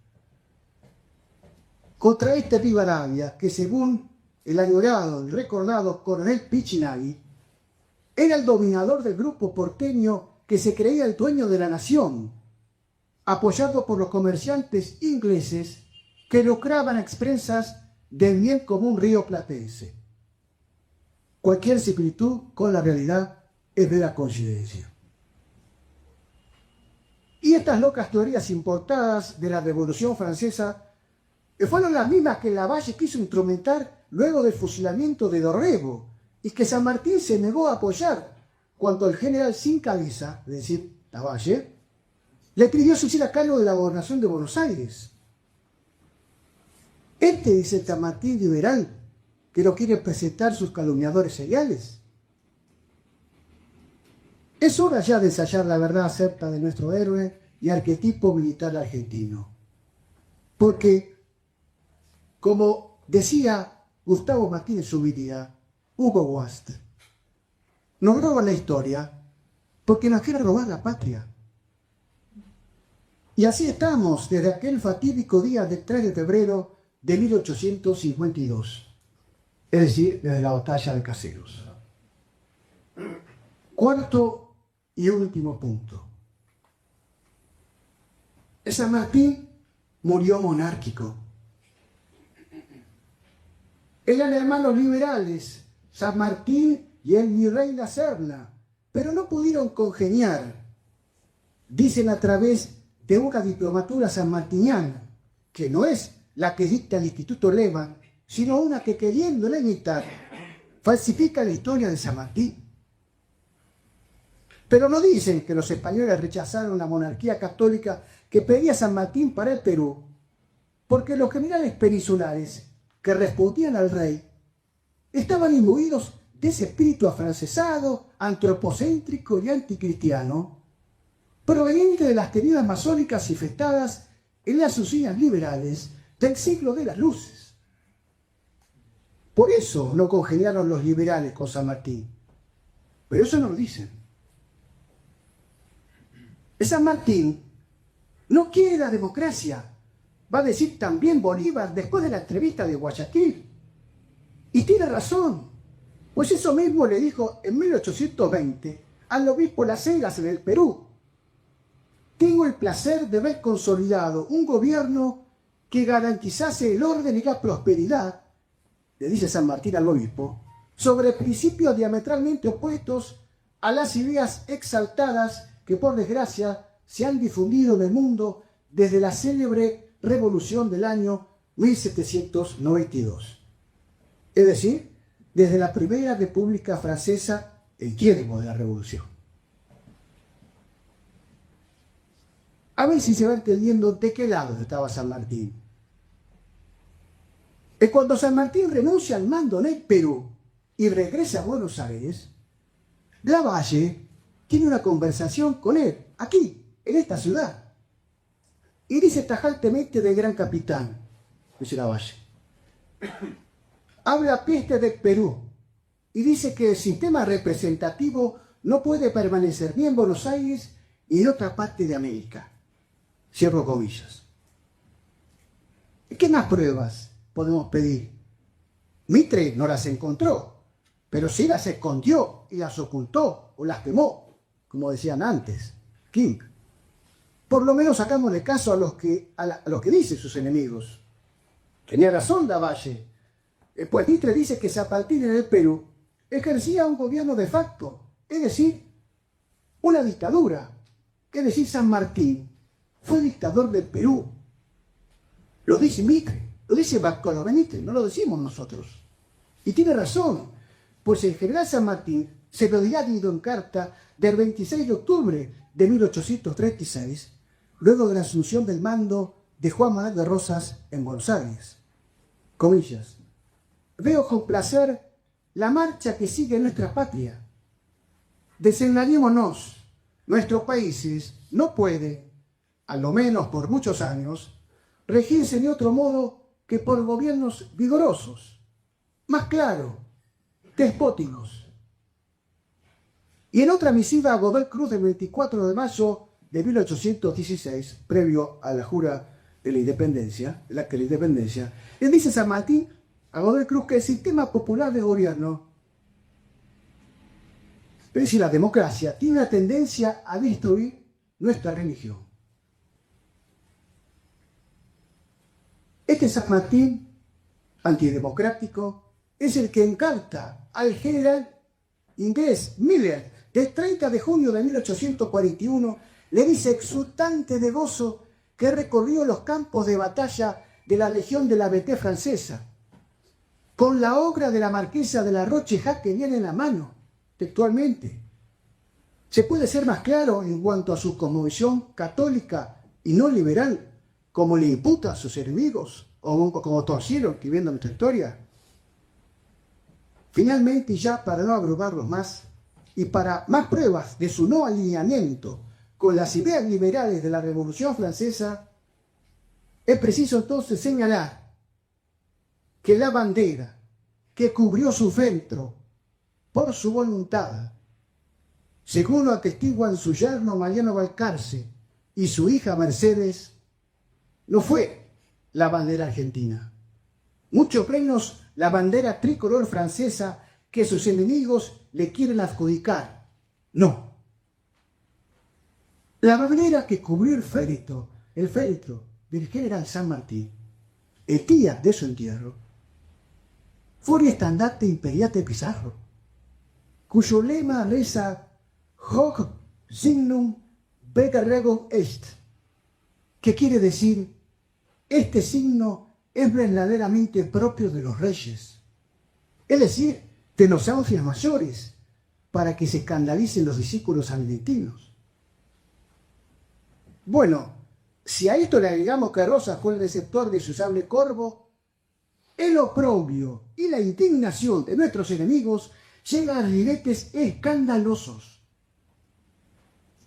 Contra este Rivadavia, que según el añorado y recordado coronel Piccinari, era el dominador del grupo porteño que se creía el dueño de la nación, apoyado por los comerciantes ingleses que lucraban a expensas del bien común rioplatense. Cualquier similitud con la realidad es mera coincidencia. Y estas locas teorías importadas de la Revolución Francesa fueron las mismas que Lavalle quiso instrumentar luego del fusilamiento de Dorrego y que San Martín se negó a apoyar cuando el general sin cabeza, es decir, Lavalle, le pidió suceder a cargo de la gobernación de Buenos Aires. Este dice el San Martín liberal que lo quiere presentar sus calumniadores seriales. Es hora ya de ensayar la verdad acerca de nuestro héroe y arquetipo militar argentino. Porque, como decía Gustavo Martín en su vida, Hugo Wast, nos roban la historia porque nos quiere robar la patria. Y así estamos desde aquel fatídico día del 3 de febrero de 1852, es decir, desde la batalla de Caseros. Cuarto y último punto. San Martín murió monárquico. Eran hermanos liberales, San Martín y el virrey La Serna, pero no pudieron congeniar, dicen a través de una diplomatura sanmartiniana, que no es la que dicta el Instituto Lehmann, sino una que, queriéndola imitar, falsifica la historia de San Martín. Pero no dicen que los españoles rechazaron la monarquía católica que pedía San Martín para el Perú, porque los generales peninsulares que respondían al rey estaban imbuidos de ese espíritu afrancesado, antropocéntrico y anticristiano, proveniente de las teorías masónicas y festadas en las usinas liberales del siglo de las luces. Por eso no congeniaron los liberales con San Martín. Pero eso no lo dicen. San Martín no quiere la democracia, va a decir también Bolívar después de la entrevista de Guayaquil. Y tiene razón, pues eso mismo le dijo en 1820 al obispo Las Heras en el Perú. Tengo el placer de ver consolidado un gobierno que garantizase el orden y la prosperidad, le dice San Martín al obispo, sobre principios diametralmente opuestos a las ideas exaltadas que por desgracia se han difundido en el mundo desde la célebre revolución del año 1792. Es decir, desde la primera República Francesa, el tiempo de la revolución. A ver si se va entendiendo de qué lado estaba San Martín. Cuando San Martín renuncia al mando en el Perú y regresa a Buenos Aires, Lavalle tiene una conversación con él, aquí, en esta ciudad. Y dice tajantemente del gran capitán, dice Lavalle: habla peste del Perú y dice que el sistema representativo no puede permanecer ni en Buenos Aires ni en otra parte de América. Cierro comillas. ¿Qué más pruebas podemos pedir? Mitre no las encontró, pero sí las escondió y las ocultó o las quemó, como decían antes, King. Por lo menos sacámosle caso a los que dicen sus enemigos. Tenía razón Lavalle, pues Mitre dice que San Martín en el Perú ejercía un gobierno de facto, es decir, una dictadura. Es decir, San Martín fue dictador del Perú. Lo dice Mitre, lo dice Bartolomé Mitre, no lo decimos nosotros. Y tiene razón, pues el general San Martín se lo había dicho en carta del 26 de octubre de 1836, luego de la asunción del mando de Juan Manuel de Rosas en Buenos Aires. Comillas. Veo con placer la marcha que sigue nuestra patria. Desengañémonos, nuestros países no puede, a lo menos por muchos años, regirse de otro modo que por gobiernos vigorosos, más claro, despóticos. Y en otra misiva a Godoy Cruz del 24 de mayo de 1816, previo a la jura de la independencia, el acta de la independencia, le dice San Martín a Godoy Cruz que el sistema popular de gobierno, es decir, la democracia, tiene una tendencia a destruir nuestra religión. Este San Martín, antidemocrático, es el que encarta al general inglés Miller, del 30 de junio de 1841, le dice exultante de gozo que recorrió los campos de batalla de la Legión de la Bété francesa, con la obra de la marquesa de la Roche-Jacques que viene en la mano, textualmente. ¿Se puede ser más claro en cuanto a su cosmovisión católica y no liberal, como le imputa a sus enemigos, o como torcieron escribiendo nuestra historia? Finalmente, ya para no abrumarlos más, y para más pruebas de su no alineamiento con las ideas liberales de la Revolución Francesa, es preciso entonces señalar que la bandera que cubrió su féretro por su voluntad, según lo atestiguan su yerno Mariano Balcarce y su hija Mercedes, no fue la bandera argentina, mucho menos la bandera tricolor francesa que sus enemigos le quieren adjudicar. No. La bandera que cubrió el féretro del general San Martín, el día de su entierro, fue el estandarte imperial de Pizarro, cuyo lema reza Hoc signum Vega Regum est, que quiere decir, este signo es verdaderamente propio de los reyes, es decir, de los austrias mayores, para que se escandalicen los discípulos argentinos. Bueno, si a esto le agregamos que Rosas fue el receptor de su sable corvo, el oprobio y la indignación de nuestros enemigos llega a ribetes escandalosos.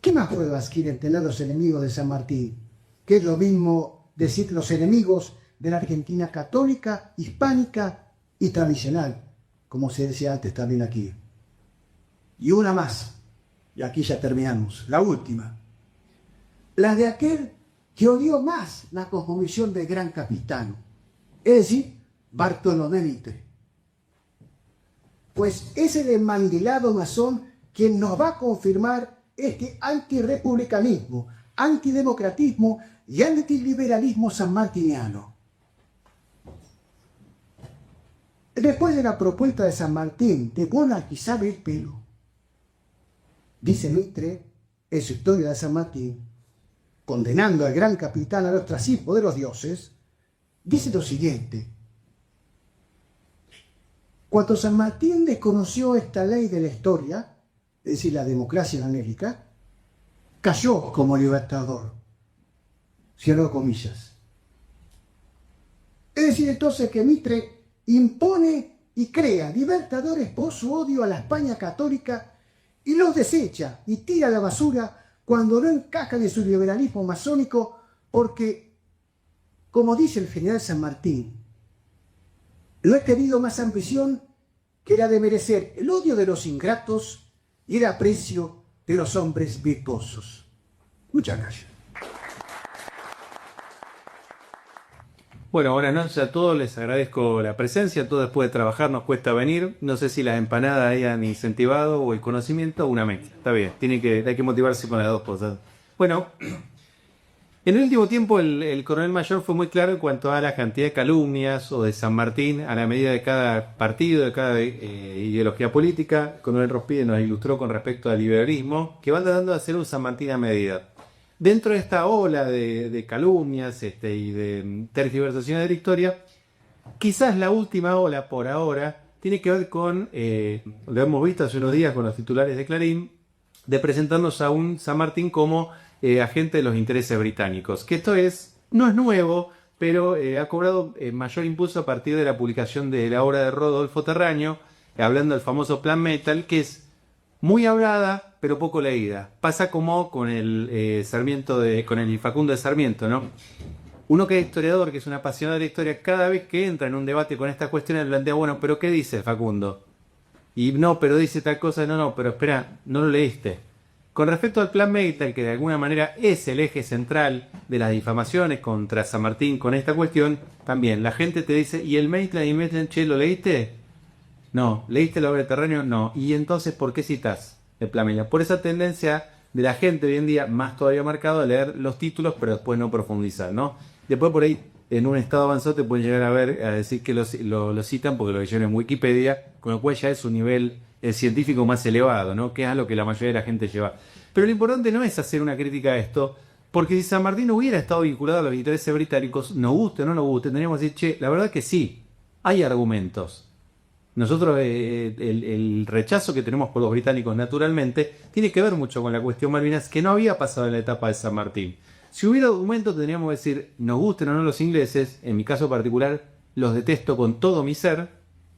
¿Qué más pruebas quieren tener los enemigos de San Martín? Que es lo mismo decir los enemigos de la Argentina católica, hispánica y tradicional, como se decía antes también aquí. Y una más, y aquí ya terminamos, la última. La de aquel que odió más la cosmovisión del gran capitán, es decir, Bartolomé Mitre. Pues es el enmanguilado masón quien nos va a confirmar este antirepublicanismo, antidemocratismo y antiliberalismo sanmartiniano. Después de la propuesta de San Martín de monarquizar el Perú, dice Mitre en su historia de San Martín, condenando al gran capitán al ostracismo de los dioses, dice lo siguiente: cuando San Martín desconoció esta ley de la historia, es decir, la democracia en América, cayó como libertador. Cierro comillas. Es decir, entonces, que Mitre impone y crea libertadores por su odio a la España católica y los desecha y tira a la basura cuando no encajan en su liberalismo masónico, porque, como dice el general San Martín, no he tenido más ambición que la de merecer el odio de los ingratos y el aprecio de los hombres virtuosos. Muchas gracias. Bueno, buenas noches a todos, les agradezco la presencia, todo después de trabajar nos cuesta venir, no sé si las empanadas hayan incentivado o el conocimiento o una mezcla, está bien, hay que motivarse con las dos cosas. Bueno, en el último tiempo el coronel mayor fue muy claro en cuanto a la cantidad de calumnias o de San Martín a la medida de cada partido, de cada ideología política. El coronel Rospide nos ilustró con respecto al liberalismo, que van tratando de hacer un San Martín a medida. Dentro de esta ola de calumnias y de tergiversaciones de la historia, quizás la última ola por ahora tiene que ver con, lo hemos visto hace unos días con los titulares de Clarín, de presentarnos a un San Martín como agente de los intereses británicos. Que esto no es nuevo, pero ha cobrado mayor impulso a partir de la publicación de la obra de Rodolfo Terraño, hablando del famoso Plan Metal, que es muy hablada, pero poco leída. Pasa como con el con el Facundo de Sarmiento, ¿no? Uno que es historiador, que es un apasionado de la historia, cada vez que entra en un debate con estas cuestiones, plantea, bueno, pero ¿qué dice Facundo? Y no, pero dice tal cosa, no, pero espera, no lo leíste. Con respecto al Plan Metal, que de alguna manera es el eje central de las difamaciones contra San Martín con esta cuestión, también la gente te dice, ¿y el Metal, che, lo leíste? No. ¿Leíste la obra de Terraño? No. ¿Y entonces por qué citas el Plan Metal? Por esa tendencia de la gente hoy en día, más todavía marcado, a leer los títulos, pero después no profundizar, ¿no? Después por ahí, en un estado avanzado, te pueden llegar a decir que lo citan porque lo leyeron en Wikipedia, con lo cual ya es un nivel científico más elevado, ¿no? Que es a lo que la mayoría de la gente lleva. Pero lo importante no es hacer una crítica a esto, porque si San Martín hubiera estado vinculado a los intereses británicos, nos guste o no nos guste, tendríamos que decir, che, la verdad que sí, hay argumentos. Nosotros, el rechazo que tenemos por los británicos naturalmente, tiene que ver mucho con la cuestión Malvinas, que no había pasado en la etapa de San Martín. Si hubiera argumentos, tendríamos que decir, nos gusten o no los ingleses, en mi caso particular, los detesto con todo mi ser,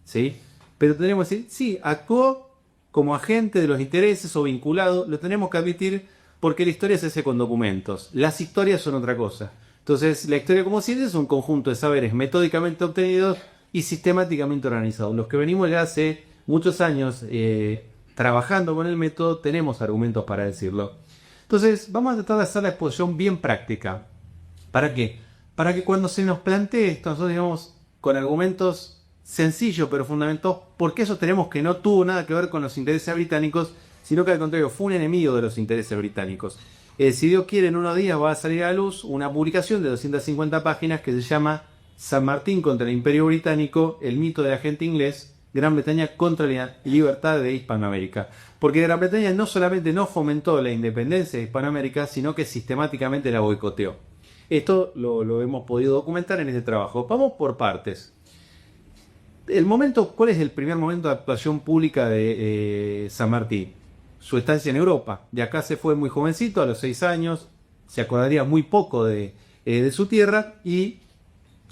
¿sí? Pero tendríamos que decir, sí, actuó como agente de los intereses o vinculado, lo tenemos que admitir porque la historia se hace con documentos. Las historias son otra cosa. Entonces, la historia como ciencia es un conjunto de saberes metódicamente obtenidos y sistemáticamente organizados. Los que venimos ya hace muchos años trabajando con el método, tenemos argumentos para decirlo. Entonces, vamos a tratar de hacer la exposición bien práctica. ¿Para qué? Para que cuando se nos plantee esto, nosotros digamos con argumentos sencillo pero fundamentados, porque eso tenemos que no tuvo nada que ver con los intereses británicos, sino que al contrario fue un enemigo de los intereses británicos. Si Dios quiere, en unos días va a salir a la luz una publicación de 250 páginas que se llama San Martín contra el Imperio Británico, el mito del agente inglés, Gran Bretaña contra la libertad de Hispanoamérica. Porque Gran Bretaña no solamente no fomentó la independencia de Hispanoamérica, sino que sistemáticamente la boicoteó. Esto lo hemos podido documentar en este trabajo. Vamos por partes. ¿Cuál es el primer momento de actuación pública de San Martín? Su estancia en Europa. De acá se fue muy jovencito, a los 6 años, se acordaría muy poco de su tierra, y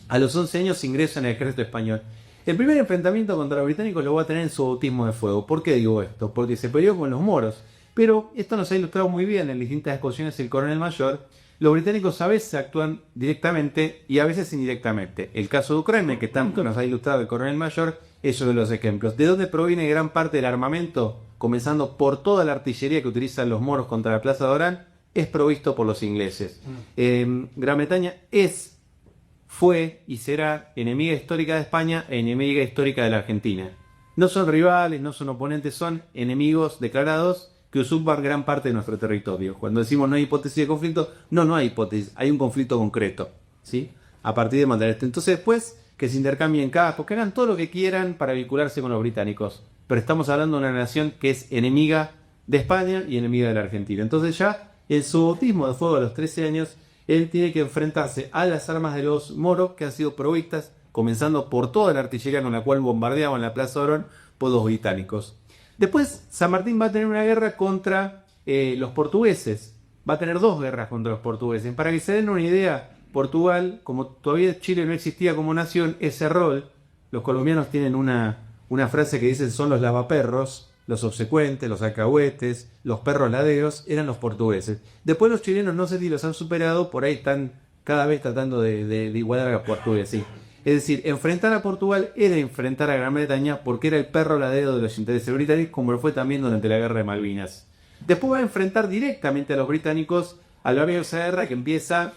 a los 11 años ingresa en el ejército español. El primer enfrentamiento contra los británicos lo va a tener en su bautismo de fuego. ¿Por qué digo esto? Porque se peleó con los moros. Pero esto nos ha ilustrado muy bien en distintas exposiciones el coronel mayor. Los británicos a veces actúan directamente y a veces indirectamente. El caso de Ucrania, que tanto nos ha ilustrado el coronel mayor, es uno de los ejemplos. ¿De dónde proviene gran parte del armamento? Comenzando por toda la artillería que utilizan los moros contra la Plaza de Orán, es provisto por los ingleses. Gran Bretaña fue y será enemiga histórica de España e enemiga histórica de la Argentina. No son rivales, no son oponentes, son enemigos declarados que usurpan gran parte de nuestro territorio. Cuando decimos no hay hipótesis de conflicto, no hay hipótesis, hay un conflicto concreto, ¿sí? A partir de mantener esto. Entonces después que se intercambien cascos, que hagan todo lo que quieran para vincularse con los británicos. Pero estamos hablando de una nación que es enemiga de España y enemiga de la Argentina. Entonces ya en su bautismo de fuego a los 13 años, él tiene que enfrentarse a las armas de los moros que han sido provistas, comenzando por toda la artillería con la cual bombardeaban la Plaza de Orán por los británicos. Después San Martín va a tener una guerra contra los portugueses. Va a tener 2 guerras contra los portugueses. Para que se den una idea, Portugal, como todavía Chile no existía como nación, ese rol, los colombianos tienen una frase que dicen son los lavaperros, los obsecuentes, los alcahuetes, los perros laderos, eran los portugueses. Después los chilenos no sé si los han superado, por ahí están cada vez tratando de igualar a los portugueses. ¿Sí? Es decir, enfrentar a Portugal era enfrentar a Gran Bretaña porque era el perro ladero de los intereses británicos, como lo fue también durante la Guerra de Malvinas. Después va a enfrentar directamente a los británicos a la guerra que empieza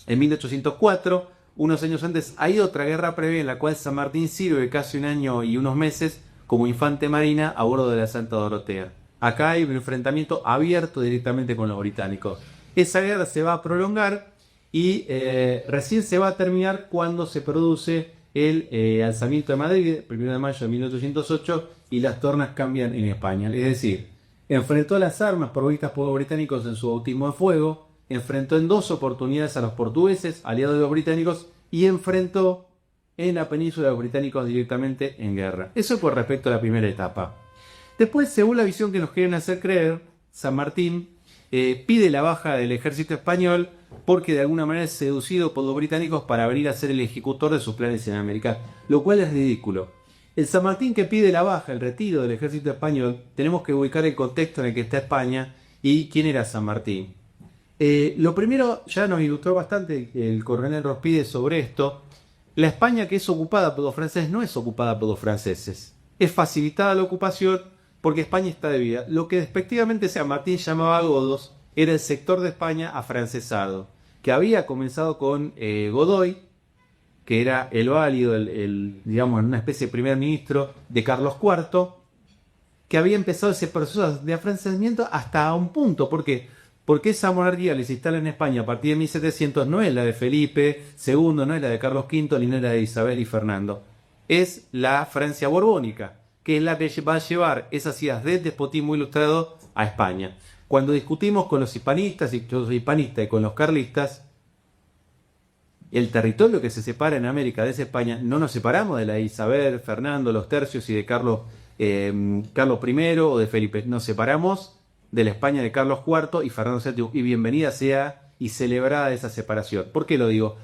en 1804. Unos años antes hay otra guerra previa en la cual San Martín sirve casi un año y unos meses como infante marina a bordo de la Santa Dorotea. Acá hay un enfrentamiento abierto directamente con los británicos. Esa guerra se va a prolongar y recién se va a terminar cuando se produce el alzamiento de Madrid, el 1 de mayo de 1808, y las tornas cambian en España. Es decir, enfrentó las armas provistas por los británicos en su bautismo de fuego, enfrentó en 2 oportunidades a los portugueses, aliados de los británicos, y enfrentó en la península a los británicos directamente en guerra. Eso con respecto a la primera etapa. Después, según la visión que nos quieren hacer creer, San Martín pide la baja del ejército español porque de alguna manera es seducido por los británicos para venir a ser el ejecutor de sus planes en América, lo cual es ridículo. El San Martín que pide la baja, el retiro del ejército español, tenemos que ubicar el contexto en el que está España y quién era San Martín. Lo primero, ya nos ilustró bastante el coronel Rospide sobre esto. La España que es ocupada por los franceses no es ocupada por los franceses. Es facilitada la ocupación porque España está dividida. Lo que despectivamente San Martín llamaba godos era el sector de España afrancesado, que había comenzado con Godoy, que era el válido, digamos, una especie de primer ministro de Carlos IV, que había empezado ese proceso de afrancesamiento hasta un punto. ¿Por qué? Porque esa monarquía que se instala en España a partir de 1700 no es la de Felipe II, no es la de Carlos V, ni no es la de Isabel y Fernando. Es la Francia borbónica, que es la que va a llevar esas ideas del despotismo ilustrado a España. Cuando discutimos con los hispanistas, y yo soy hispanista, y con los carlistas, el territorio que se separa en América de esa España, no nos separamos de la de Isabel, Fernando, los tercios y de Carlos I o de Felipe. Nos separamos de la España de Carlos IV y Fernando VII. Y bienvenida sea y celebrada esa separación. ¿Por qué lo digo?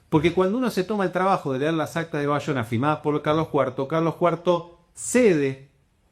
Porque cuando uno se toma el trabajo de leer las actas de Bayona firmadas por Carlos IV cede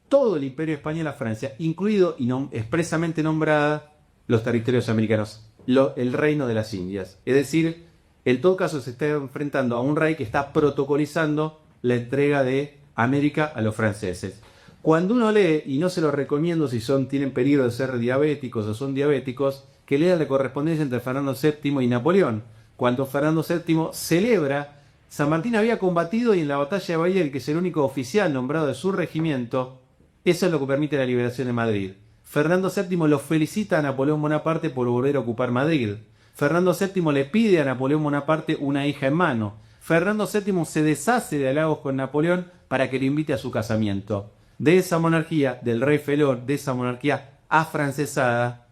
todo el imperio español a Francia, incluido y expresamente nombrada los territorios americanos, el reino de las Indias. Es decir, en todo caso se está enfrentando a un rey que está protocolizando la entrega de América a los franceses. Cuando uno lee, y no se lo recomiendo si tienen peligro de ser diabéticos o son diabéticos, que lean la correspondencia entre Fernando VII y Napoleón. Cuando Fernando VII celebra, San Martín había combatido y en la batalla de Bailén, que es el único oficial nombrado de su regimiento, eso es lo que permite la liberación de Madrid. Fernando VII lo felicita a Napoleón Bonaparte por volver a ocupar Madrid. Fernando VII le pide a Napoleón Bonaparte una hija en mano. Fernando VII se deshace de halagos con Napoleón para que lo invite a su casamiento. De esa monarquía, del rey Felón, de esa monarquía afrancesada,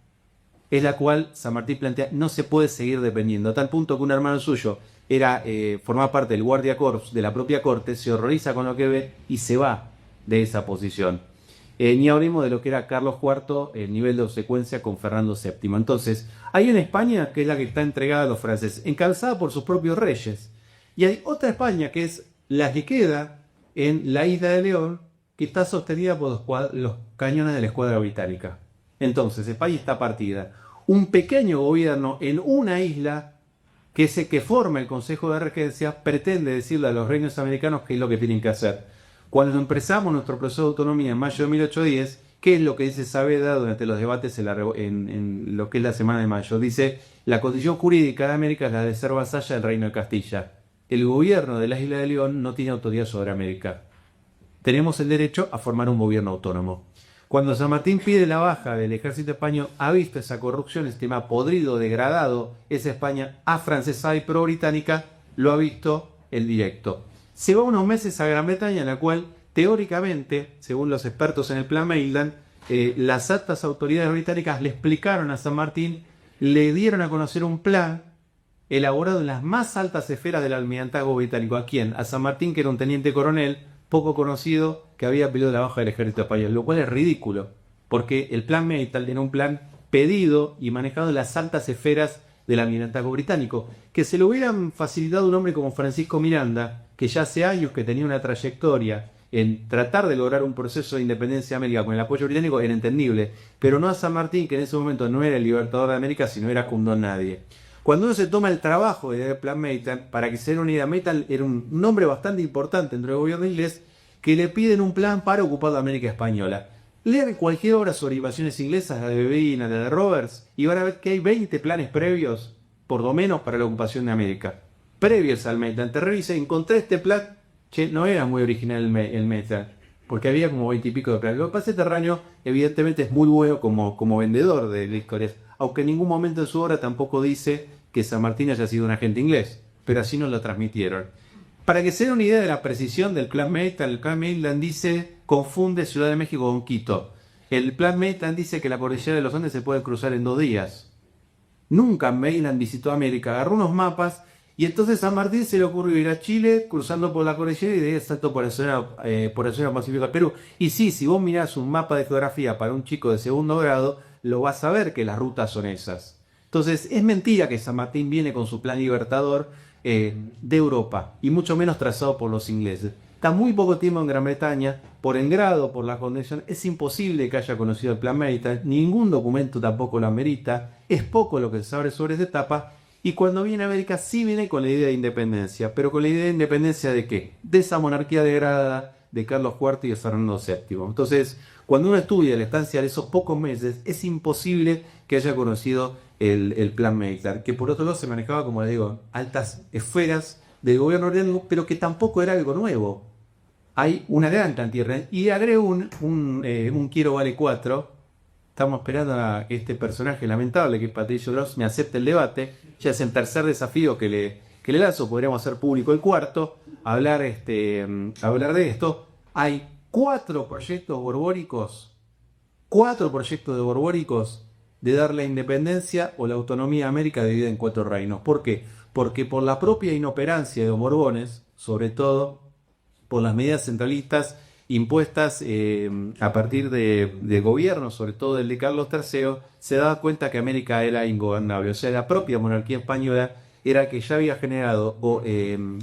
es la cual San Martín plantea no se puede seguir dependiendo, a tal punto que un hermano suyo formaba parte del guardia corps de la propia corte, se horroriza con lo que ve y se va de esa posición. Ni hablemos de lo que era Carlos IV, el nivel de obsecuencia con Fernando VII. Entonces, hay una España que es la que está entregada a los franceses, encabezada por sus propios reyes. Y hay otra España que es la que queda en la isla de León, que está sostenida por los cañones de la escuadra británica. Entonces, España está partida. Un pequeño gobierno en una isla que forma el Consejo de Regencia pretende decirle a los reinos americanos qué es lo que tienen que hacer. Cuando empezamos nuestro proceso de autonomía en mayo de 1810, ¿qué es lo que dice Saavedra durante los debates en lo que es la Semana de Mayo? Dice, la condición jurídica de América es la de ser vasalla del Reino de Castilla. El gobierno de la isla de León no tiene autoridad sobre América. Tenemos el derecho a formar un gobierno autónomo. Cuando San Martín pide la baja del ejército español, ha visto esa corrupción, este tema podrido, degradado, esa España afrancesada y pro-británica, lo ha visto en directo. Se va unos meses a Gran Bretaña, en la cual, teóricamente, según los expertos en el Plan Maitland, las altas autoridades británicas le explicaron a San Martín, le dieron a conocer un plan elaborado en las más altas esferas del almirantazgo británico. ¿A quién? A San Martín, que era un teniente coronel, poco conocido, que había pedido la baja del ejército español, lo cual es ridículo, porque el Plan Maitland era un plan pedido y manejado en las altas esferas del almirantazgo británico, que se lo hubieran facilitado un hombre como Francisco Miranda, que ya hace años que tenía una trayectoria en tratar de lograr un proceso de independencia de América con el apoyo británico, era entendible, pero no a San Martín, que en ese momento no era el libertador de América, sino era un don nadie. Cuando uno se toma el trabajo de el Plan Maytan, para que se den una idea, Maytan era un nombre bastante importante dentro del gobierno inglés, que le piden un plan para ocupar la América española. Lean cualquier obra sobre invasiones inglesas, la de Bevina, la de Roberts, y van a ver que hay 20 planes previos, por lo menos, para la ocupación de América. Previos al Maytan. Te revisé, encontré este plan, che, no era muy original el Maytan, porque había como 20 y pico de planes. Lo que pasa es que Terraño, evidentemente, es muy bueno como vendedor de historias, aunque en ningún momento en su obra tampoco dice que San Martín haya sido un agente inglés, pero así nos lo transmitieron. Para que se den una idea de la precisión del Plan Maytan, el Plan Maytan dice, confunde Ciudad de México con Quito. El Plan Maytan dice que la cordillera de los Andes se puede cruzar en 2 días. Nunca Maytan visitó América, agarró unos mapas y entonces a San Martín se le ocurrió ir a Chile, cruzando por la cordillera y de ahí saltó por la zona pacífica del Perú. Y sí, si vos mirás un mapa de geografía para un chico de segundo grado, lo vas a ver que las rutas son esas. Entonces, es mentira que San Martín viene con su plan libertador de Europa, y mucho menos trazado por los ingleses. Está muy poco tiempo en Gran Bretaña, por engrado, por la condición, es imposible que haya conocido el Plan Maytan, ningún documento tampoco lo amerita, es poco lo que se sabe sobre esa etapa, y cuando viene a América sí viene con la idea de independencia, pero con la idea de independencia ¿de qué? De esa monarquía degradada de Carlos IV y de Fernando VII. Entonces, cuando uno estudia la estancia de esos pocos meses, es imposible que haya conocido el Plan Maytan, que por otro lado se manejaba, como les digo, altas esferas del gobierno británico, pero que tampoco era algo nuevo. Hay una gran cantidad, y agrego un quiero vale 4. Estamos esperando a este personaje lamentable que es Patricio Gross me acepte el debate. Ya es el tercer desafío que le lanzo, podríamos hacer público el cuarto, hablar de esto. Hay 4 proyectos borbónicos, 4 proyectos de borbónicos de dar la independencia o la autonomía a América dividida en 4 reinos. ¿Por qué? Porque por la propia inoperancia de los Borbones, sobre todo por las medidas centralistas impuestas a partir de gobiernos, sobre todo el de Carlos III, se daba cuenta que América era ingobernable. O sea, la propia monarquía española era que ya había generado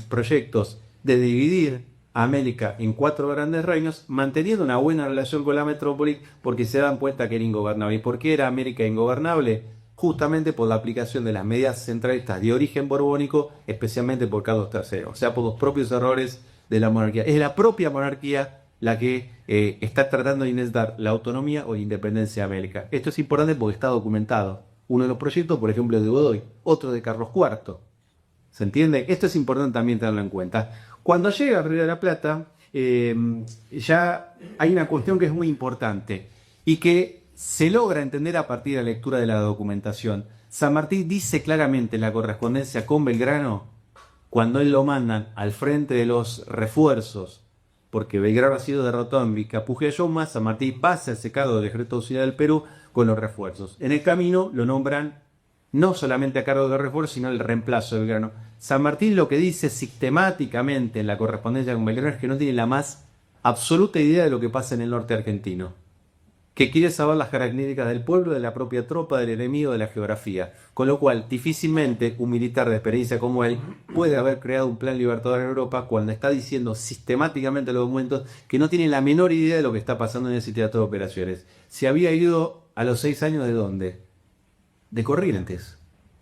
proyectos de dividir a América en 4 grandes reinos, manteniendo una buena relación con la metrópoli, porque se dan cuenta que era ingobernable. ¿Y por qué era América ingobernable? Justamente por la aplicación de las medidas centralistas de origen borbónico, especialmente por Carlos III, o sea, por los propios errores de la monarquía. Es la propia monarquía la que está tratando de intentar la autonomía o la independencia de América. Esto es importante porque está documentado. Uno de los proyectos, por ejemplo, es de Godoy, otro de Carlos IV. ¿Se entiende? Esto es importante también tenerlo en cuenta. Cuando llega a Río de la Plata, ya hay una cuestión que es muy importante y que se logra entender a partir de la lectura de la documentación. San Martín dice claramente en la correspondencia con Belgrano, cuando él lo mandan al frente de los refuerzos, porque Belgrano ha sido derrotado en Vicapugeyoma, San Martín pasa ese cargo del ejército auxiliar del Perú con los refuerzos. En el camino lo nombran no solamente a cargo de refuerzo, sino el reemplazo de Belgrano. San Martín lo que dice sistemáticamente en la correspondencia con Belgrano es que no tiene la más absoluta idea de lo que pasa en el norte argentino, que quiere saber las características del pueblo, de la propia tropa, del enemigo, de la geografía. Con lo cual, difícilmente un militar de experiencia como él puede haber creado un plan libertador en Europa cuando está diciendo sistemáticamente en los documentos que no tiene la menor idea de lo que está pasando en ese teatro de operaciones. Se había ido a los 6 años ¿de dónde? De Corrientes.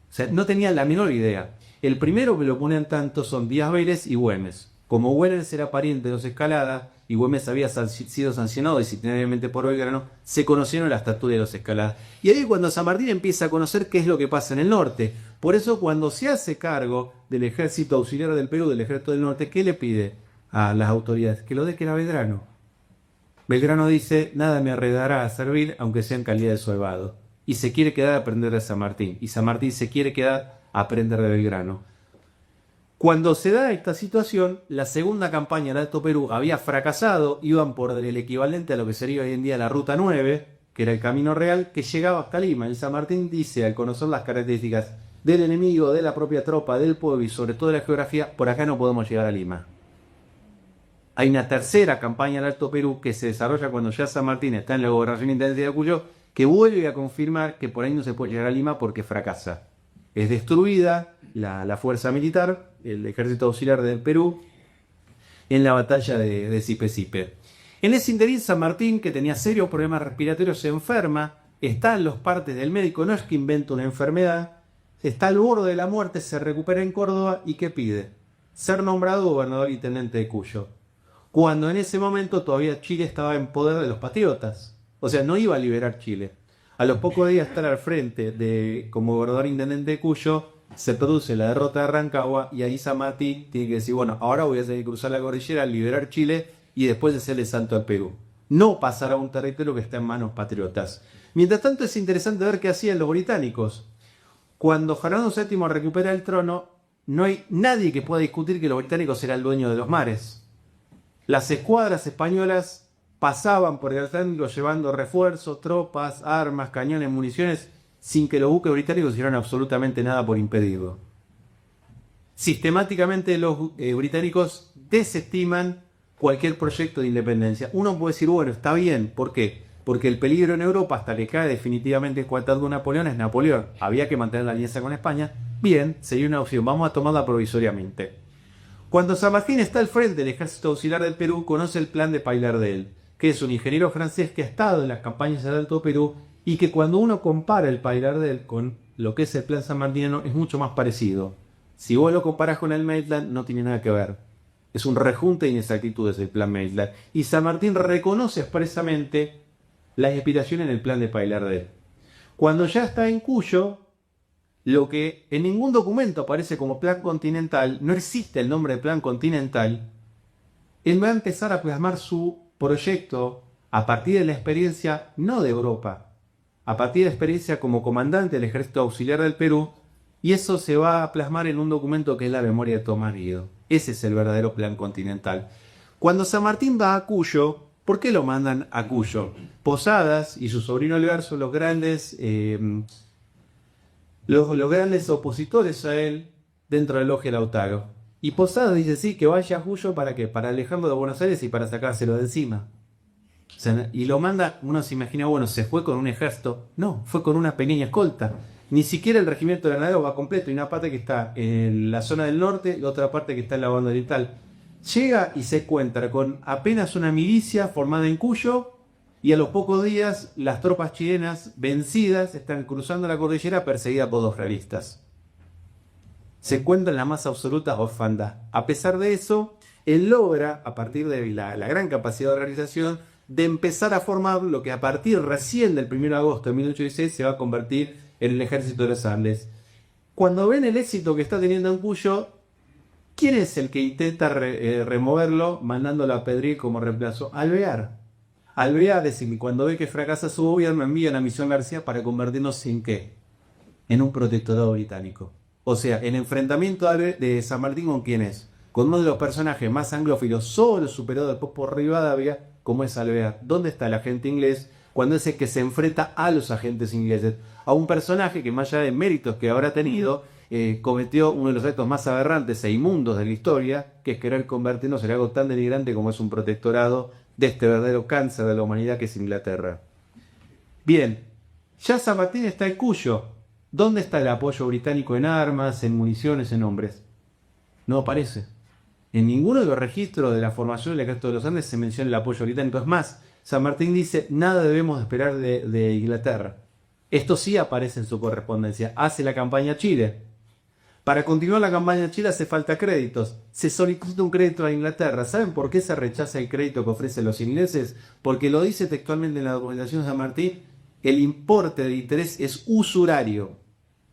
O sea, no tenía la menor idea. El primero que lo ponen tanto son Díaz Vélez y Güemes. Como Güemes era pariente de los Escalada y Güemes había sido sancionado disciplinariamente por Belgrano, se conocieron la estatura de los Escalada. Y ahí cuando San Martín empieza a conocer qué es lo que pasa en el norte. Por eso cuando se hace cargo del ejército auxiliar del Perú, del ejército del norte, ¿qué le pide a las autoridades? Que lo dejen a Belgrano. Belgrano dice, nada me arredará a servir, aunque sea en calidad de soldado. Y se quiere quedar a aprender de San Martín. Y San Martín se quiere quedar a aprender de Belgrano. Cuando se da esta situación, la segunda campaña de Alto Perú había fracasado, iban por el equivalente a lo que sería hoy en día la Ruta 9, que era el camino real, que llegaba hasta Lima. Y San Martín dice, al conocer las características del enemigo, de la propia tropa, del pueblo y sobre todo de la geografía, por acá no podemos llegar a Lima. Hay una tercera campaña de Alto Perú que se desarrolla cuando ya San Martín está en la gobernación intendencia de Cuyo, que vuelve a confirmar que por ahí no se puede llegar a Lima porque fracasa. Es destruida la fuerza militar, el ejército auxiliar del Perú, en la batalla de Sipe-Sipe. En ese interín, San Martín, que tenía serios problemas respiratorios, se enferma, está en los partes del médico, no es que inventa una enfermedad, está al borde de la muerte, se recupera en Córdoba y ¿qué pide? Ser nombrado gobernador intendente de Cuyo. Cuando en ese momento todavía Chile estaba en poder de los patriotas. O sea, no iba a liberar Chile. A los pocos días de estar al frente como gobernador intendente de Cuyo, se produce la derrota de Rancagua y ahí San Martín tiene que decir, bueno, ahora voy a tener que cruzar la cordillera, liberar Chile y después hacerle santo al Perú. No pasar a un territorio que está en manos patriotas. Mientras tanto es interesante ver qué hacían los británicos. Cuando Fernando VII recupera el trono, no hay nadie que pueda discutir que los británicos eran el dueño de los mares. Las escuadras españolas pasaban por el Atlántico llevando refuerzos, tropas, armas, cañones, municiones, sin que los buques británicos hicieran absolutamente nada por impedirlo. Sistemáticamente los británicos desestiman cualquier proyecto de independencia. Uno puede decir, bueno, está bien, ¿por qué? Porque el peligro en Europa, hasta que cae definitivamente el cuartado de Napoleón, es Napoleón. Había que mantener la alianza con España. Bien, sería una opción, vamos a tomarla provisoriamente. Cuando San Martín está al frente del ejército auxiliar del Perú, conoce el plan de Paylardel, que es un ingeniero francés que ha estado en las campañas del Alto Perú y que cuando uno compara el Paylardel con lo que es el plan sanmartiniano es mucho más parecido. Si vos lo comparás con el Maitland, no tiene nada que ver. Es un rejunte de inexactitudes el plan Maitland. Y San Martín reconoce expresamente la inspiración en el plan de Paylardel. Cuando ya está en Cuyo, lo que en ningún documento aparece como plan continental, no existe el nombre de plan continental, él va a empezar a plasmar su proyecto a partir de la experiencia no de Europa, a partir de la experiencia como comandante del ejército auxiliar del Perú, y eso se va a plasmar en un documento que es la memoria de Tomás Guido. Ese es el verdadero plan continental. Cuando San Martín va a Cuyo, ¿por qué lo mandan a Cuyo? Posadas y su sobrino Olivar son los grandes opositores a él dentro de la logia Lautaro. Y Posadas dice sí, que vaya a Cuyo ¿para qué? Para alejarlo de Buenos Aires y para sacárselo de encima. O sea, y lo manda, uno se imagina, bueno, se fue con un ejército. No, fue con una pequeña escolta. Ni siquiera el regimiento de granaderos va completo. Hay una parte que está en la zona del norte y otra parte que está en la banda oriental. Llega y se encuentra con apenas una milicia formada en Cuyo y a los pocos días las tropas chilenas vencidas están cruzando la cordillera perseguidas por los realistas. Se encuentra en la más absoluta orfandad. A pesar de eso, él logra, a partir de la gran capacidad de organización, de empezar a formar lo que a partir recién del 1 de agosto de 1816 se va a convertir en el ejército de los Andes. Cuando ven el éxito que está teniendo en Cuyo, ¿quién es el que intenta removerlo mandándolo a Pedriel como reemplazo? Alvear. Alvear es que cuando ve que fracasa su gobierno envía a Misión García para convertirnos en ¿qué? En un protectorado británico. O sea, el enfrentamiento de San Martín ¿con quién es? Con uno de los personajes más anglófilos, solo superado después por Rivadavia, como es Alvear. ¿Dónde está el agente inglés? Cuando es el que se enfrenta a los agentes ingleses. A un personaje que más allá de méritos que habrá tenido, cometió uno de los actos más aberrantes e inmundos de la historia, que es querer convertirnos en algo tan denigrante como es un protectorado de este verdadero cáncer de la humanidad que es Inglaterra. Bien, ya San Martín está en Cuyo. ¿Dónde está el apoyo británico en armas, en municiones, en hombres? No aparece. En ninguno de los registros de la formación del ejército de los Andes se menciona el apoyo británico. Es más, San Martín dice, nada debemos esperar de Inglaterra. Esto sí aparece en su correspondencia. Hace la campaña a Chile. Para continuar la campaña a Chile hace falta créditos. Se solicita un crédito a Inglaterra. ¿Saben por qué se rechaza el crédito que ofrecen los ingleses? Porque lo dice textualmente en la documentación de San Martín, el importe de interés es usurario.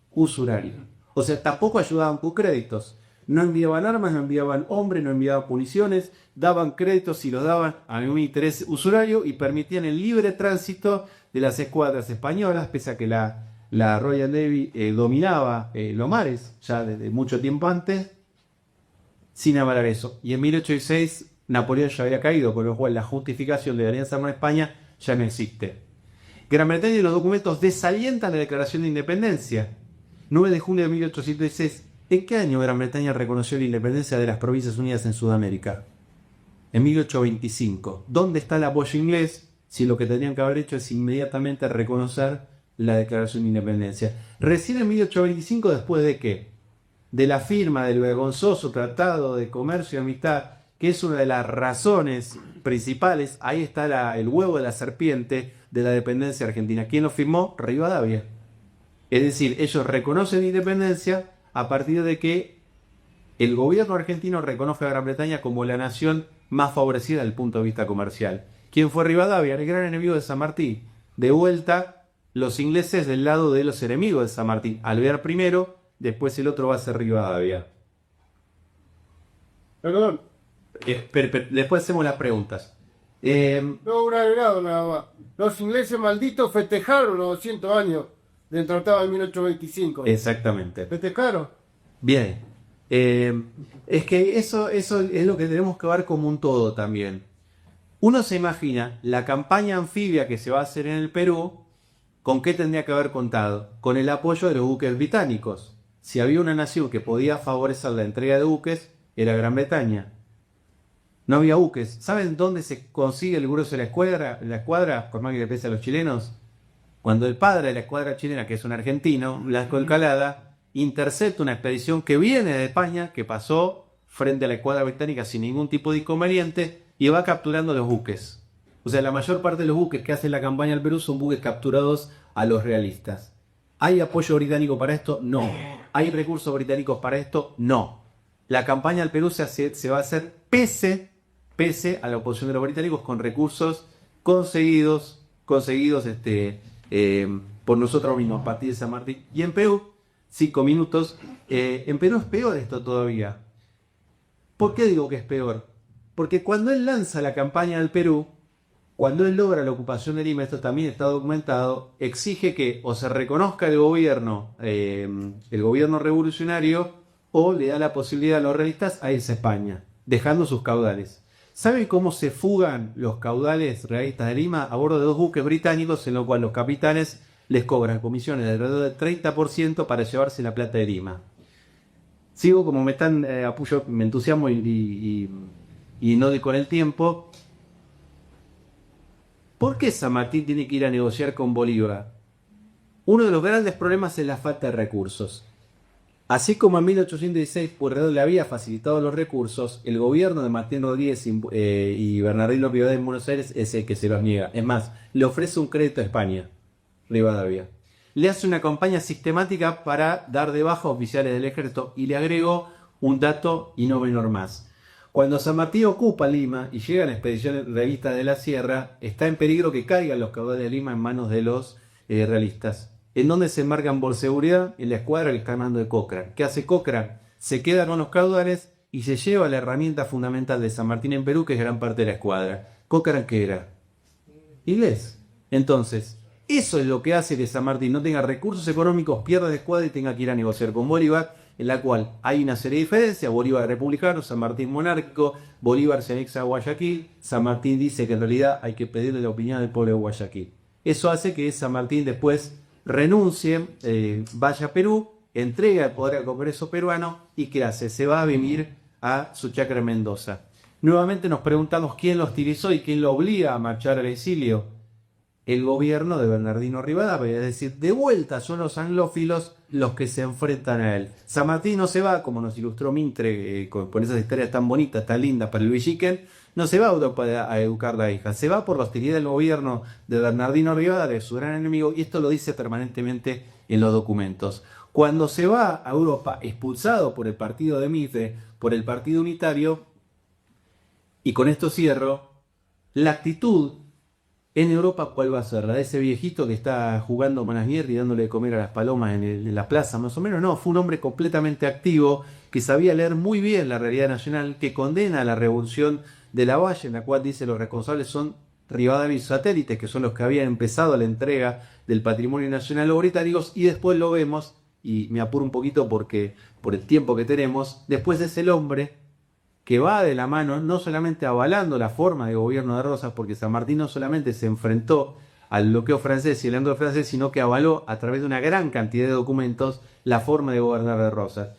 Usurario. O sea, tampoco ayudaban con créditos. No enviaban armas, no enviaban hombres, no enviaban municiones, daban créditos y los daban a un interés usurario y permitían el libre tránsito de las escuadras españolas, pese a que la Royal Navy dominaba los mares ya desde mucho tiempo antes, sin avalar eso. Y en 1816 Napoleón ya había caído, con lo cual la justificación de la alianza con España ya no existe. Gran Bretaña y los documentos desalientan la declaración de independencia. 9 de junio de 1816. ¿En qué año Gran Bretaña reconoció la independencia de las Provincias Unidas en Sudamérica? En 1825. ¿Dónde está el apoyo inglés si lo que tendrían que haber hecho es inmediatamente reconocer la declaración de independencia? Recién en 1825, ¿después de qué? De la firma del vergonzoso Tratado de Comercio y Amistad, que es una de las razones principales, ahí está el huevo de la serpiente de la dependencia argentina. ¿Quién lo firmó? Rivadavia. Es decir, ellos reconocen independencia a partir de que el gobierno argentino reconoce a Gran Bretaña como la nación más favorecida desde el punto de vista comercial. ¿Quién fue Rivadavia? El gran enemigo de San Martín. De vuelta, los ingleses del lado de los enemigos de San Martín. Alvear primero, después el otro va a ser Rivadavia. Perdón. Después hacemos las preguntas. No, un agregado nada más. Los ingleses malditos festejaron los 200 años del tratado de 1825. Exactamente. ¿Festejaron? Bien. Es que eso es lo que tenemos que ver como un todo también. Uno se imagina la campaña anfibia que se va a hacer en el Perú, ¿con qué tendría que haber contado? Con el apoyo de los buques británicos. Si había una nación que podía favorecer la entrega de buques, era Gran Bretaña. No había buques. ¿Saben dónde se consigue el grueso de la escuadra, por más que le pese a los chilenos? Cuando el padre de la escuadra chilena, que es un argentino, Blasco Alcalada, intercepta una expedición que viene de España, que pasó frente a la escuadra británica sin ningún tipo de inconveniente, y va capturando los buques. O sea, la mayor parte de los buques que hacen la campaña al Perú son buques capturados a los realistas. ¿Hay apoyo británico para esto? No. ¿Hay recursos británicos para esto? No. La campaña al Perú se va a hacer pese a la oposición de los británicos, con recursos conseguidos por nosotros mismos a partir de San Martín. Y en Perú, 5 minutos, en Perú es peor esto todavía. ¿Por qué digo que es peor? Porque cuando él lanza la campaña al Perú, cuando él logra la ocupación de Lima, esto también está documentado, exige que o se reconozca el gobierno revolucionario, o le da la posibilidad a los realistas a irse a España, dejando sus caudales. ¿Saben cómo se fugan los caudales realistas de Lima? A bordo de 2 buques británicos, en lo cual los capitanes les cobran comisiones de alrededor del 30% para llevarse la plata de Lima. Sigo como me están apoyo, me entusiasmo y no de con el tiempo. ¿Por qué San Martín tiene que ir a negociar con Bolívar? Uno de los grandes problemas es la falta de recursos. Así como en 1816 Pueyrredón le había facilitado los recursos, el gobierno de Martín Rodríguez y Bernardino Rivadavia en Buenos Aires es el que se los niega. Es más, le ofrece un crédito a España, Rivadavia. Le hace una campaña sistemática para dar de baja a oficiales del ejército, y le agregó un dato y no menor más. Cuando San Martín ocupa Lima y llega a la expedición realista de la Sierra, está en peligro que caigan los caudales de Lima en manos de los realistas. ¿En dónde se embarcan por seguridad? En la escuadra que está al mando de Cochrane. ¿Qué hace Cochrane? Se queda con los caudales y se lleva la herramienta fundamental de San Martín en Perú, que es gran parte de la escuadra. ¿Cochrane qué era? Inglés. Entonces, eso es lo que hace que San Martín no tenga recursos económicos, pierda la escuadra y tenga que ir a negociar con Bolívar, en la cual hay una serie de diferencias. Bolívar republicano, San Martín monárquico, Bolívar se anexa a Guayaquil, San Martín dice que en realidad hay que pedirle la opinión del pueblo de Guayaquil. Eso hace que San Martín después renuncie, vaya a Perú, entrega el poder al Congreso peruano y ¿qué hace? Se va a vivir a su chacra en Mendoza. Nuevamente nos preguntamos quién lo hostilizó y quién lo obliga a marchar al exilio. El gobierno de Bernardino Rivadavia, es decir, de vuelta son los anglófilos los que se enfrentan a él. San Martín no se va, como nos ilustró Mintre, con esas historias tan bonitas, tan lindas para el Villiquen, no se va a Europa a educar a la hija, se va por la hostilidad del gobierno de Bernardino Rivadavia, su gran enemigo, y esto lo dice permanentemente en los documentos. Cuando se va a Europa, expulsado por el partido de Mitre, por el partido unitario, y con esto cierro, la actitud en Europa, ¿cuál va a ser? ¿La de ese viejito que está jugando Manasnier y dándole de comer a las palomas en la plaza, más o menos? No, fue un hombre completamente activo, que sabía leer muy bien la realidad nacional, que condena a la revolución de Lavalle, en la cual dice los responsables son Rivadavia y sus satélites, que son los que habían empezado la entrega del patrimonio nacional a los británicos, y después lo vemos, y me apuro un poquito porque por el tiempo que tenemos, después es el hombre que va de la mano, no solamente avalando la forma de gobierno de Rosas, porque San Martín no solamente se enfrentó al bloqueo francés y el ando francés, sino que avaló a través de una gran cantidad de documentos la forma de gobernar de Rosas.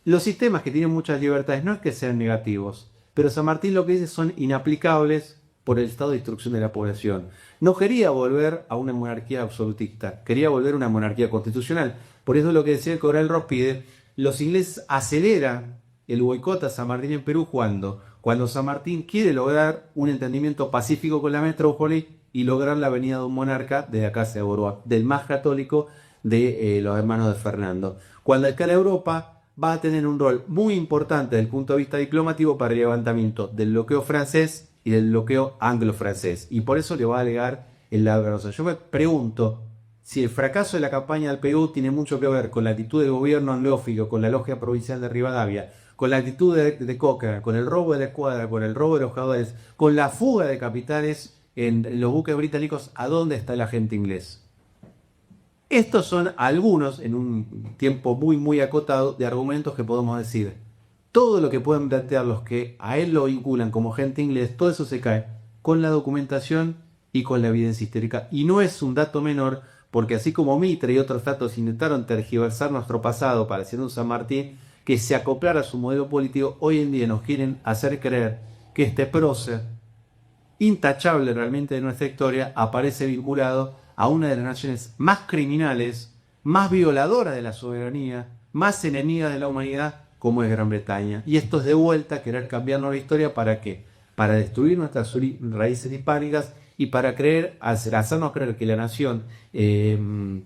Los sistemas que tienen muchas libertades no es que sean negativos, pero San Martín lo que dice son inaplicables por el estado de instrucción de la población. No quería volver a una monarquía absolutista, quería volver a una monarquía constitucional. Por eso lo que decía el coronel Rospide, los ingleses aceleran el boicot a San Martín en Perú cuando San Martín quiere lograr un entendimiento pacífico con la metrópoli y lograr la venida de un monarca de la casa de Borbón, del más católico de los hermanos de Fernando. Cuando acá en Europa va a tener un rol muy importante desde el punto de vista diplomático para el levantamiento del bloqueo francés y del bloqueo anglo-francés. Y por eso le va a alegar el lado grosso. Yo me pregunto si el fracaso de la campaña del PU tiene mucho que ver con la actitud del gobierno anglófico, con la logia provincial de Rivadavia, con la actitud de Cochrane, con el robo de la escuadra, con el robo de los jugadores, con la fuga de capitales en los buques británicos. ¿A dónde está el agente inglés? Estos son algunos, en un tiempo muy acotado, de argumentos que podemos decir. Todo lo que pueden plantear los que a él lo vinculan como agente inglés, todo eso se cae con la documentación y con la evidencia histórica. Y no es un dato menor, porque así como Mitre y otros datos intentaron tergiversar nuestro pasado para hacer un San Martín que se acoplara a su modelo político, hoy en día nos quieren hacer creer que este prócer, intachable realmente de nuestra historia, aparece vinculado a una de las naciones más criminales, más violadoras de la soberanía, más enemiga de la humanidad, como es Gran Bretaña. Y esto es de vuelta querer cambiarnos la historia. ¿Para qué? Para destruir nuestras raíces hispánicas y para hacernos creer que la nación que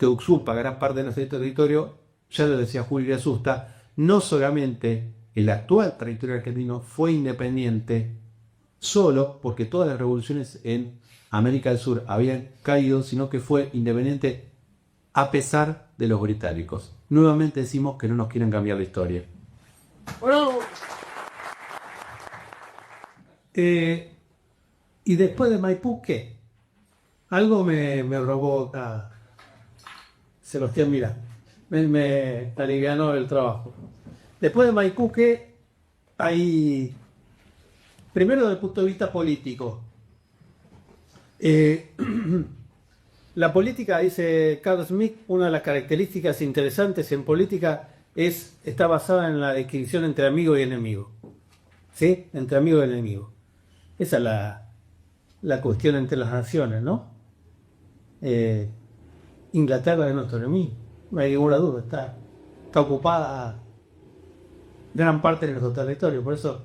usurpa gran parte de nuestro territorio, ya lo decía Julio Asusta, no solamente el actual territorio argentino fue independiente solo porque todas las revoluciones en América del Sur habían caído, sino que fue independiente a pesar de los británicos. Nuevamente decimos que no nos quieren cambiar la historia. Bueno, y después de Maipú, ¿qué? Algo me robó Sebastián Mirá. Me alivianó el trabajo. Después de Maipú, ¿qué? Hay, primero desde el punto de vista político. La política, dice Carl Smith, una de las características interesantes en política está basada en la distinción entre amigo y enemigo. ¿Sí? Entre amigo y enemigo. Esa es la cuestión entre las naciones, ¿no? Inglaterra es nuestro enemigo, no hay ninguna duda, está ocupada gran parte de nuestro territorio, por eso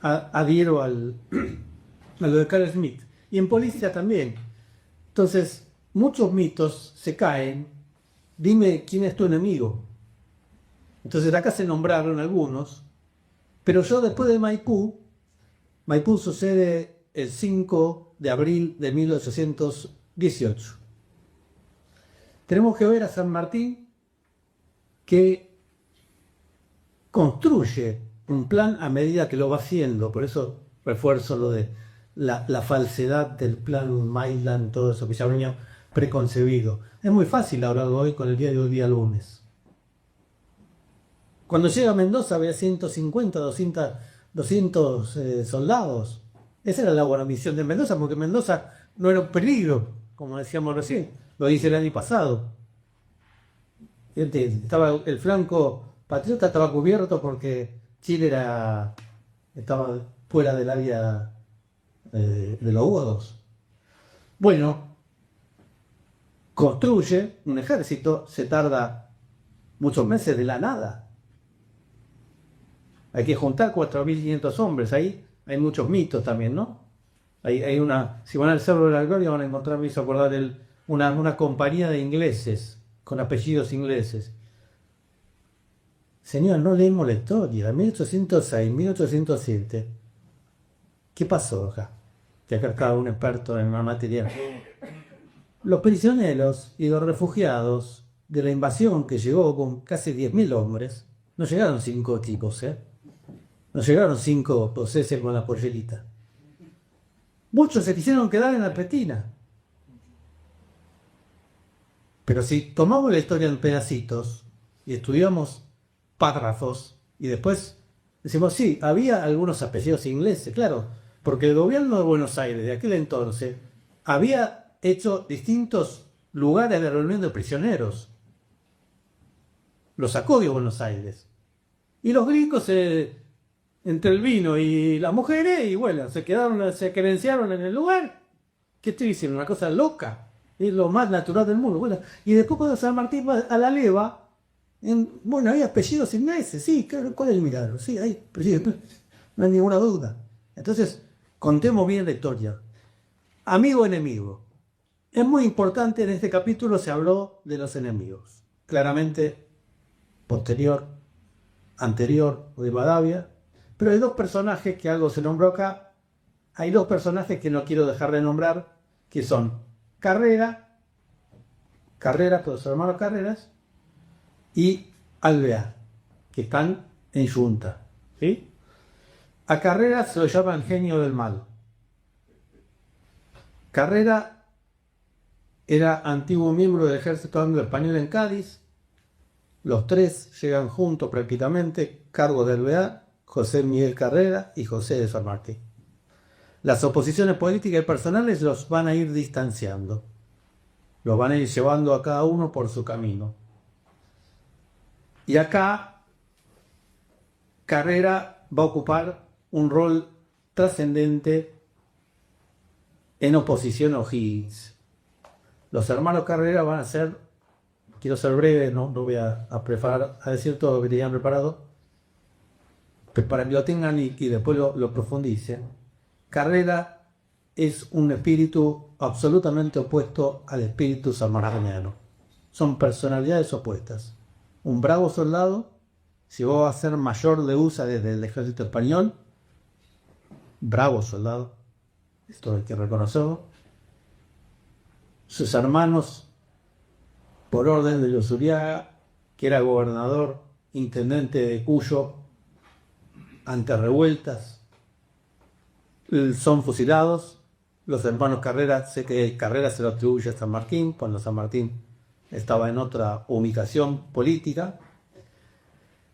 adhiero a lo de Carl Smith. Y en política también. Entonces, muchos mitos se caen. Dime quién es tu enemigo. Entonces acá se nombraron algunos, pero yo después de Maipú sucede el 5 de abril de 1818. Tenemos que ver a San Martín que construye un plan a medida que lo va haciendo, por eso refuerzo lo de la falsedad del plan Maitland, todo eso que ya venía preconcebido. Es muy fácil hablar hoy con el día de hoy, día lunes. Cuando llega a Mendoza había 150, 200 soldados. Esa era la buena misión de Mendoza, porque Mendoza no era un peligro, como decíamos recién, lo dice el año pasado. El flanco patriota estaba cubierto porque Chile estaba fuera del área de los godos. Bueno, construye un ejército, se tarda muchos meses de la nada. Hay que juntar 4.500 hombres, ahí hay muchos mitos también, ¿no? Si van al Cerro de la Gloria van a encontrar, me hizo acordar una compañía de ingleses, con apellidos ingleses. Señor, no leemos la historia, 1806, 1807. ¿Qué pasó acá? Que acá cada un experto en la materia. Los prisioneros y los refugiados de la invasión que llegó con casi 10.000 hombres, no llegaron 5 chicos, no llegaron 5 procesos con la pollerita. Muchos se quisieron quedar en Argentina. Pero si tomamos la historia en pedacitos y estudiamos párrafos y después decimos, sí, había algunos apellidos ingleses, claro, porque el gobierno de Buenos Aires de aquel entonces había hecho distintos lugares de reunión de prisioneros. Los sacó de Buenos Aires. Y los gringos, entre el vino y las mujeres, y bueno, se querenciaron en el lugar. ¿Qué estoy diciendo? Una cosa loca. Es lo más natural del mundo. Bueno, y después cuando San Martín va a la leva, bueno, hay apellidos ingleses, sí, ¿cuál es el milagro? Sí, hay apellidos, no hay ninguna duda. Entonces, contemos bien la historia. Amigo, enemigo. Es muy importante, en este capítulo se habló de los enemigos. Claramente, posterior, anterior, Rivadavia. Pero hay dos personajes que algo se nombró acá. Hay dos personajes que no quiero dejar de nombrar, que son Carrera, todos hermanos Carreras, y Alvear, que están en Junta. ¿Sí? A Carrera se lo llaman genio del mal. Carrera era antiguo miembro del ejército anglo-español en Cádiz. Los tres llegan juntos prácticamente, cargo de Alvear, José Miguel Carrera y José de San Martín. Las oposiciones políticas y personales los van a ir distanciando. Los van a ir llevando a cada uno por su camino. Y acá Carrera va a ocupar un rol trascendente en oposición a O'Higgins. Los hermanos Carrera van a ser, quiero ser breve, no voy a preparar a decir todo lo que tenían preparado, pero para que lo tengan y después lo profundicen. Carrera es un espíritu absolutamente opuesto al espíritu sanmartiniano. Son personalidades opuestas. Un bravo soldado llegó a ser mayor de USA desde el ejército español. Bravo soldado, esto hay que reconocerlo. Sus hermanos, por orden de Losuriaga, que era gobernador, intendente de Cuyo, ante revueltas, son fusilados. Los hermanos Carrera, sé que Carrera se lo atribuye a San Martín, cuando San Martín estaba en otra ubicación política.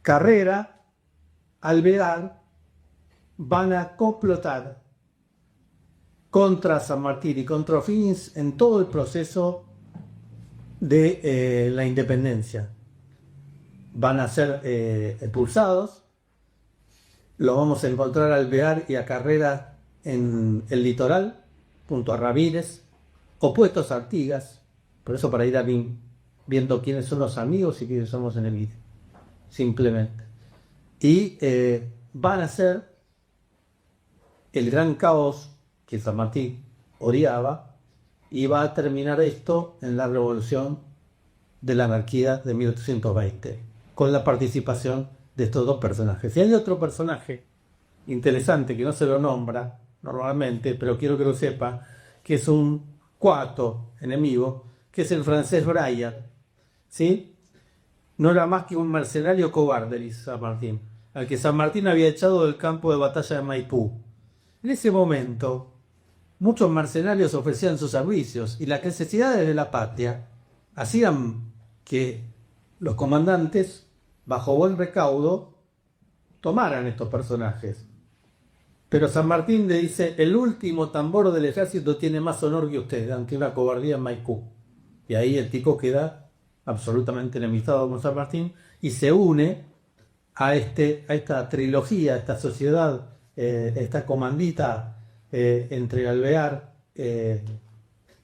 Carrera, Alvear, van a complotar contra San Martín y contra O'Higgins en todo el proceso de la independencia. Van a ser expulsados. Lo vamos a encontrar a Alvear y a Carrera en el litoral, junto a Ramírez, opuestos a Artigas. Por eso, para ir viendo quiénes son los amigos y quiénes somos enemigos, simplemente. Y van a ser el gran caos que San Martín odiaba, y va a terminar esto en la revolución de la anarquía de 1820, con la participación de estos dos personajes. Y hay otro personaje interesante que no se lo nombra normalmente, pero quiero que lo sepa, que es un cuarto enemigo, que es el francés Brian. ¿Sí? No era más que un mercenario cobarde, dice San Martín, al que San Martín había echado del campo de batalla de Maipú. En ese momento, muchos mercenarios ofrecían sus servicios, y las necesidades de la patria hacían que los comandantes, bajo buen recaudo, tomaran estos personajes. Pero San Martín le dice: el último tambor del ejército tiene más honor que usted, aunque una cobardía en Maipú. Y ahí el tipo queda absolutamente enemistado con San Martín y se une a esta trilogía, a esta sociedad, esta comandita entre Alvear,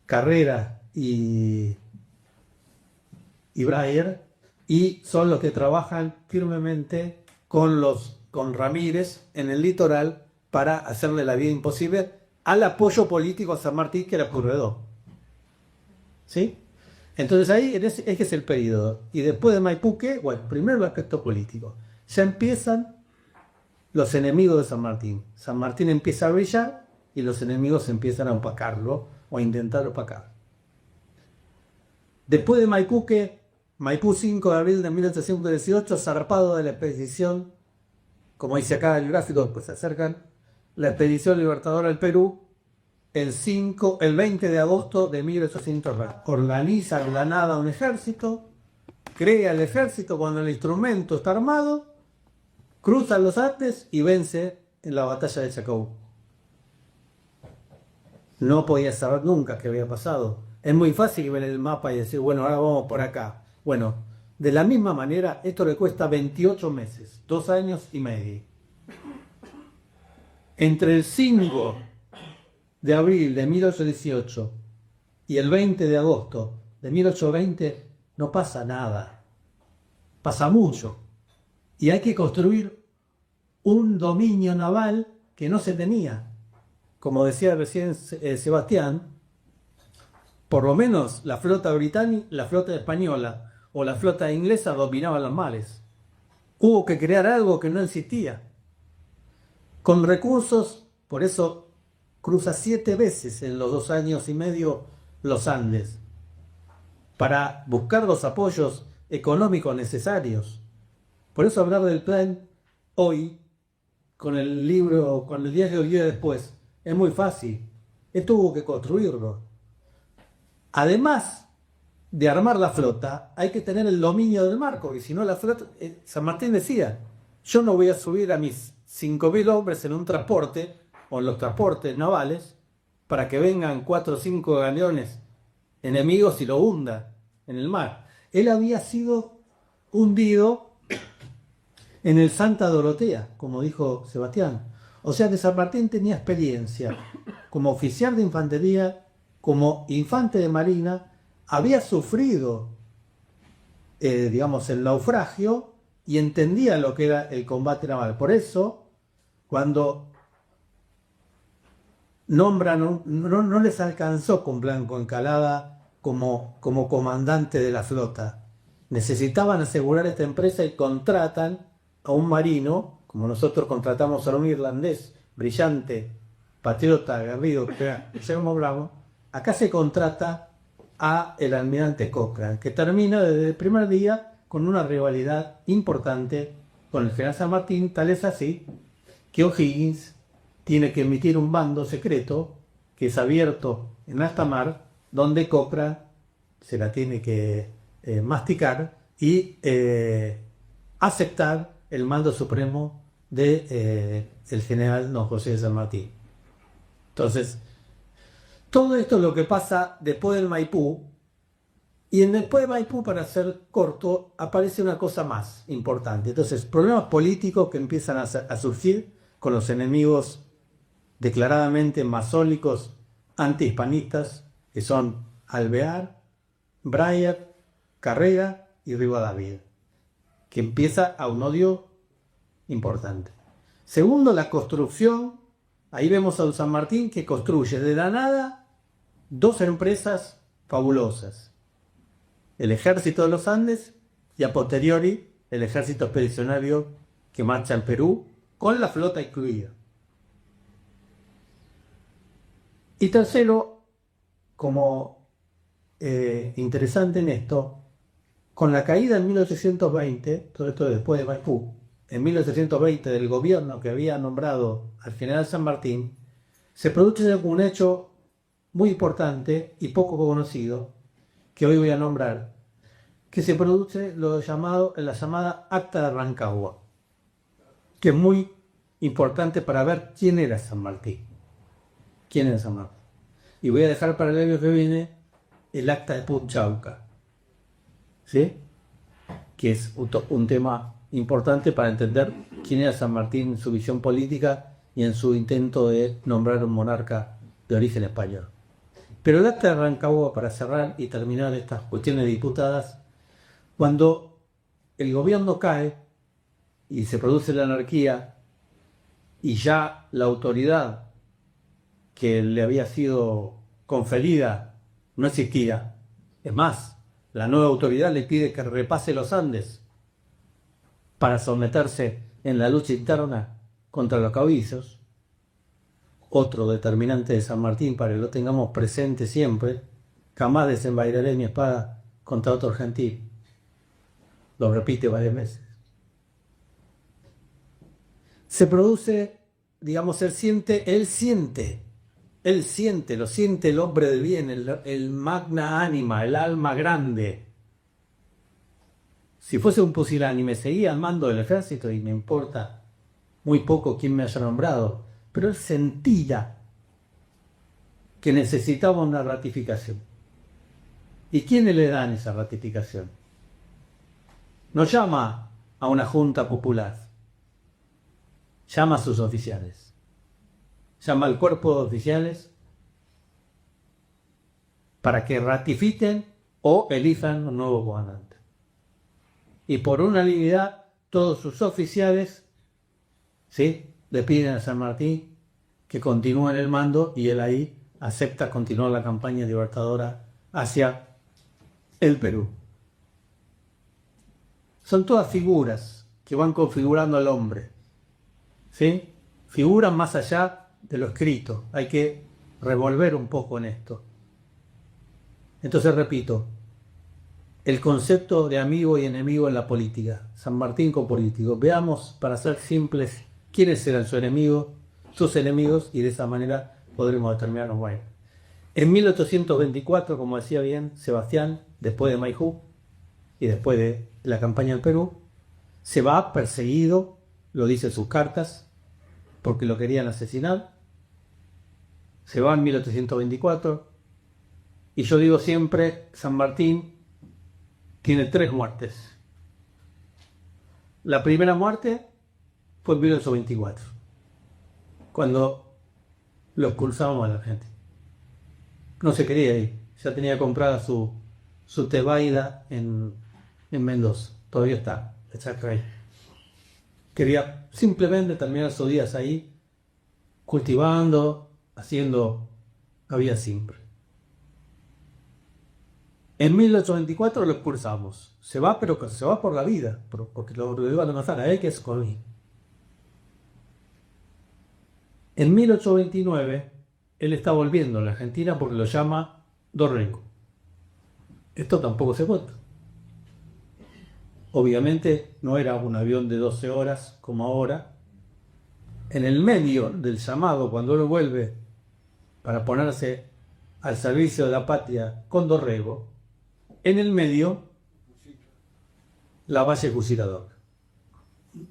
Carrera y Breyer, y son los que trabajan firmemente con Ramírez en el litoral para hacerle la vida imposible al apoyo político a San Martín, que era Purredó. ¿Sí? Entonces ahí ese es el periodo. Y después de Maipú, ¿qué? Bueno, primero el aspecto político. Ya empiezan los enemigos de San Martín. San Martín empieza a brillar y los enemigos empiezan a opacarlo o a intentar opacar. Después de Maipú, ¿qué? Maipú, 5 de abril de 1818, zarpado de la expedición, como dice acá el gráfico, pues se acercan, la expedición libertadora del Perú, el 20 de agosto de 1820. Organiza en la nada un ejército, crea el ejército cuando el instrumento está armado, cruza los Andes y vence en la batalla de Chacabuco. No podía saber nunca qué había pasado. Es muy fácil ver el mapa y decir, bueno, ahora vamos por acá. Bueno, de la misma manera, esto le cuesta 28 meses, 2 años y medio. Entre el 5 de abril de 1818 y el 20 de agosto de 1820 no pasa nada. Pasa mucho. Y hay que construir un dominio naval que no se tenía. Como decía recién Sebastián, por lo menos la flota británica, la flota española o la flota inglesa dominaban los mares. Hubo que crear algo que no existía. Con recursos, por eso cruza 7 veces en los 2 años y medio los Andes, para buscar los apoyos económicos necesarios. Por eso hablar del plan hoy, con el libro, con el diario del día después, es muy fácil. Esto hubo que construirlo. Además de armar la flota, hay que tener el dominio del mar, porque si no la flota... San Martín decía, yo no voy a subir a mis 5.000 hombres en un transporte, o en los transportes navales, para que vengan 4 o 5 galeones enemigos y lo hundan en el mar. Él había sido hundido en el Santa Dorotea, como dijo Sebastián. O sea que San Martín tenía experiencia como oficial de infantería, como infante de marina, había sufrido, digamos, el naufragio y entendía lo que era el combate naval. Por eso, cuando nombran, no les alcanzó con Blanco Encalada como comandante de la flota. Necesitaban asegurar esta empresa y contratan a un marino, como nosotros contratamos a un irlandés brillante, patriota, aguerrido, que era Guillermo Bravo. Acá se contrata a el almirante Cochrane, que termina desde el primer día con una rivalidad importante con el general San Martín, tal es así que O'Higgins tiene que emitir un bando secreto que es abierto en alta mar, donde Cochrane se la tiene que masticar y aceptar el mando supremo de el general Don José de San Martín. Entonces, todo esto es lo que pasa después del Maipú, y después de Maipú, para ser corto, aparece una cosa más importante. Entonces, problemas políticos que empiezan a surgir con los enemigos declaradamente masónicos antihispanistas, que son Alvear, Breyer, Carrera y Rivadavia, que empieza a un odio importante. Segundo, la construcción. Ahí vemos a un San Martín que construye de la nada 2 empresas fabulosas: el Ejército de los Andes y a posteriori el Ejército Expedicionario que marcha en Perú, con la flota incluida. Y tercero, como interesante en esto, con la caída en 1820, todo esto después de Maipú, en 1820 del gobierno que había nombrado al general San Martín, se produce un hecho muy importante y poco conocido, que hoy voy a nombrar, que se produce la llamada Acta de Rancagua, que es muy importante para ver quién era San Martín. ¿Quién era San Martín? Y voy a dejar para el año que viene el Acta de Punchauca, ¿sí? Que es un tema importante para entender quién era San Martín en su visión política y en su intento de nombrar un monarca de origen español. Pero el Acta de Rancagua, para cerrar y terminar estas cuestiones disputadas, cuando el gobierno cae y se produce la anarquía y ya la autoridad que le había sido conferida no existía, es más, la nueva autoridad le pide que repase los Andes para someterse en la lucha interna contra los caudillos. Otro determinante de San Martín, para que lo tengamos presente siempre: jamás desenvainaré mi espada contra otro gentil. Lo repite varias veces. Se produce, digamos, lo siente el hombre del bien, el magna anima, el alma grande. Si fuese un pusilánime, seguía al mando del ejército y me importa muy poco quién me haya nombrado, pero él sentía que necesitaba una ratificación. ¿Y quiénes le dan esa ratificación? No llama a una junta popular, llama a sus oficiales, llama al cuerpo de oficiales para que ratifiquen o elijan un nuevo comandante. Y por unanimidad, todos sus oficiales, ¿sí?, le piden a San Martín que continúe en el mando, y él ahí acepta continuar la campaña libertadora hacia el Perú. Son todas figuras que van configurando al hombre, ¿sí? Figuras más allá de lo escrito. Hay que revolver un poco en esto. Entonces repito, el concepto de amigo y enemigo en la política. San Martín con políticos. Veamos, para ser simples, quiénes eran sus enemigos, y de esa manera podremos determinarnos. Bueno, en 1824, como decía bien Sebastián, después de Maipú y después de la campaña del Perú, se va perseguido, lo dice en sus cartas, porque lo querían asesinar. Se va en 1824, y yo digo siempre, San Martín tiene 3 muertes. La primera muerte fue en 1824, cuando lo expulsamos a la gente. No se quería ir, ya tenía comprada su tebaida en Mendoza, todavía está ahí. Quería simplemente terminar sus días ahí, cultivando, haciendo la vida simple. En 1824 lo expulsamos. Se va, pero se va por la vida, porque lo iban a matar a él, que es Colín. En 1829, él está volviendo a la Argentina porque lo llama Dorrego. Esto tampoco se cuenta. Obviamente no era un avión de 12 horas como ahora. En el medio del llamado, cuando él vuelve para ponerse al servicio de la patria con Dorrego, en el medio, Lavalle fusilador.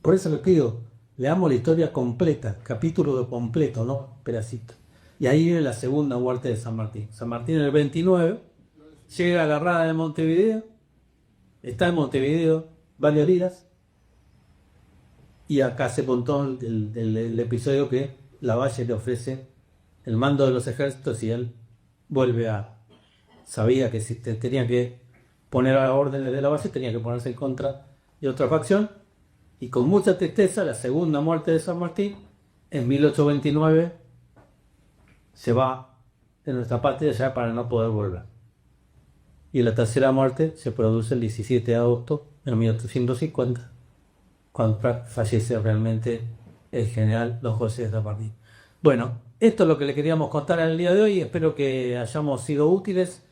Por eso les pido, leamos la historia completa, capítulo de completo, no pedacito. Y ahí viene la segunda muerte de San Martín. San Martín en el 29 llega a la rada de Montevideo, está en Montevideo varios días, y acá se contó el episodio que Lavalle le ofrece el mando de los ejércitos y él vuelve sabía que si tenía que poner a órdenes de Lavalle, tenía que ponerse en contra de otra facción, y con mucha tristeza, la segunda muerte de San Martín, en 1829, se va de nuestra patria ya para no poder volver. Y la tercera muerte se produce el 17 de agosto de 1850, cuando fallece realmente el general don José de San Martín. Bueno, esto es lo que le queríamos contar el día de hoy. Espero que hayamos sido útiles.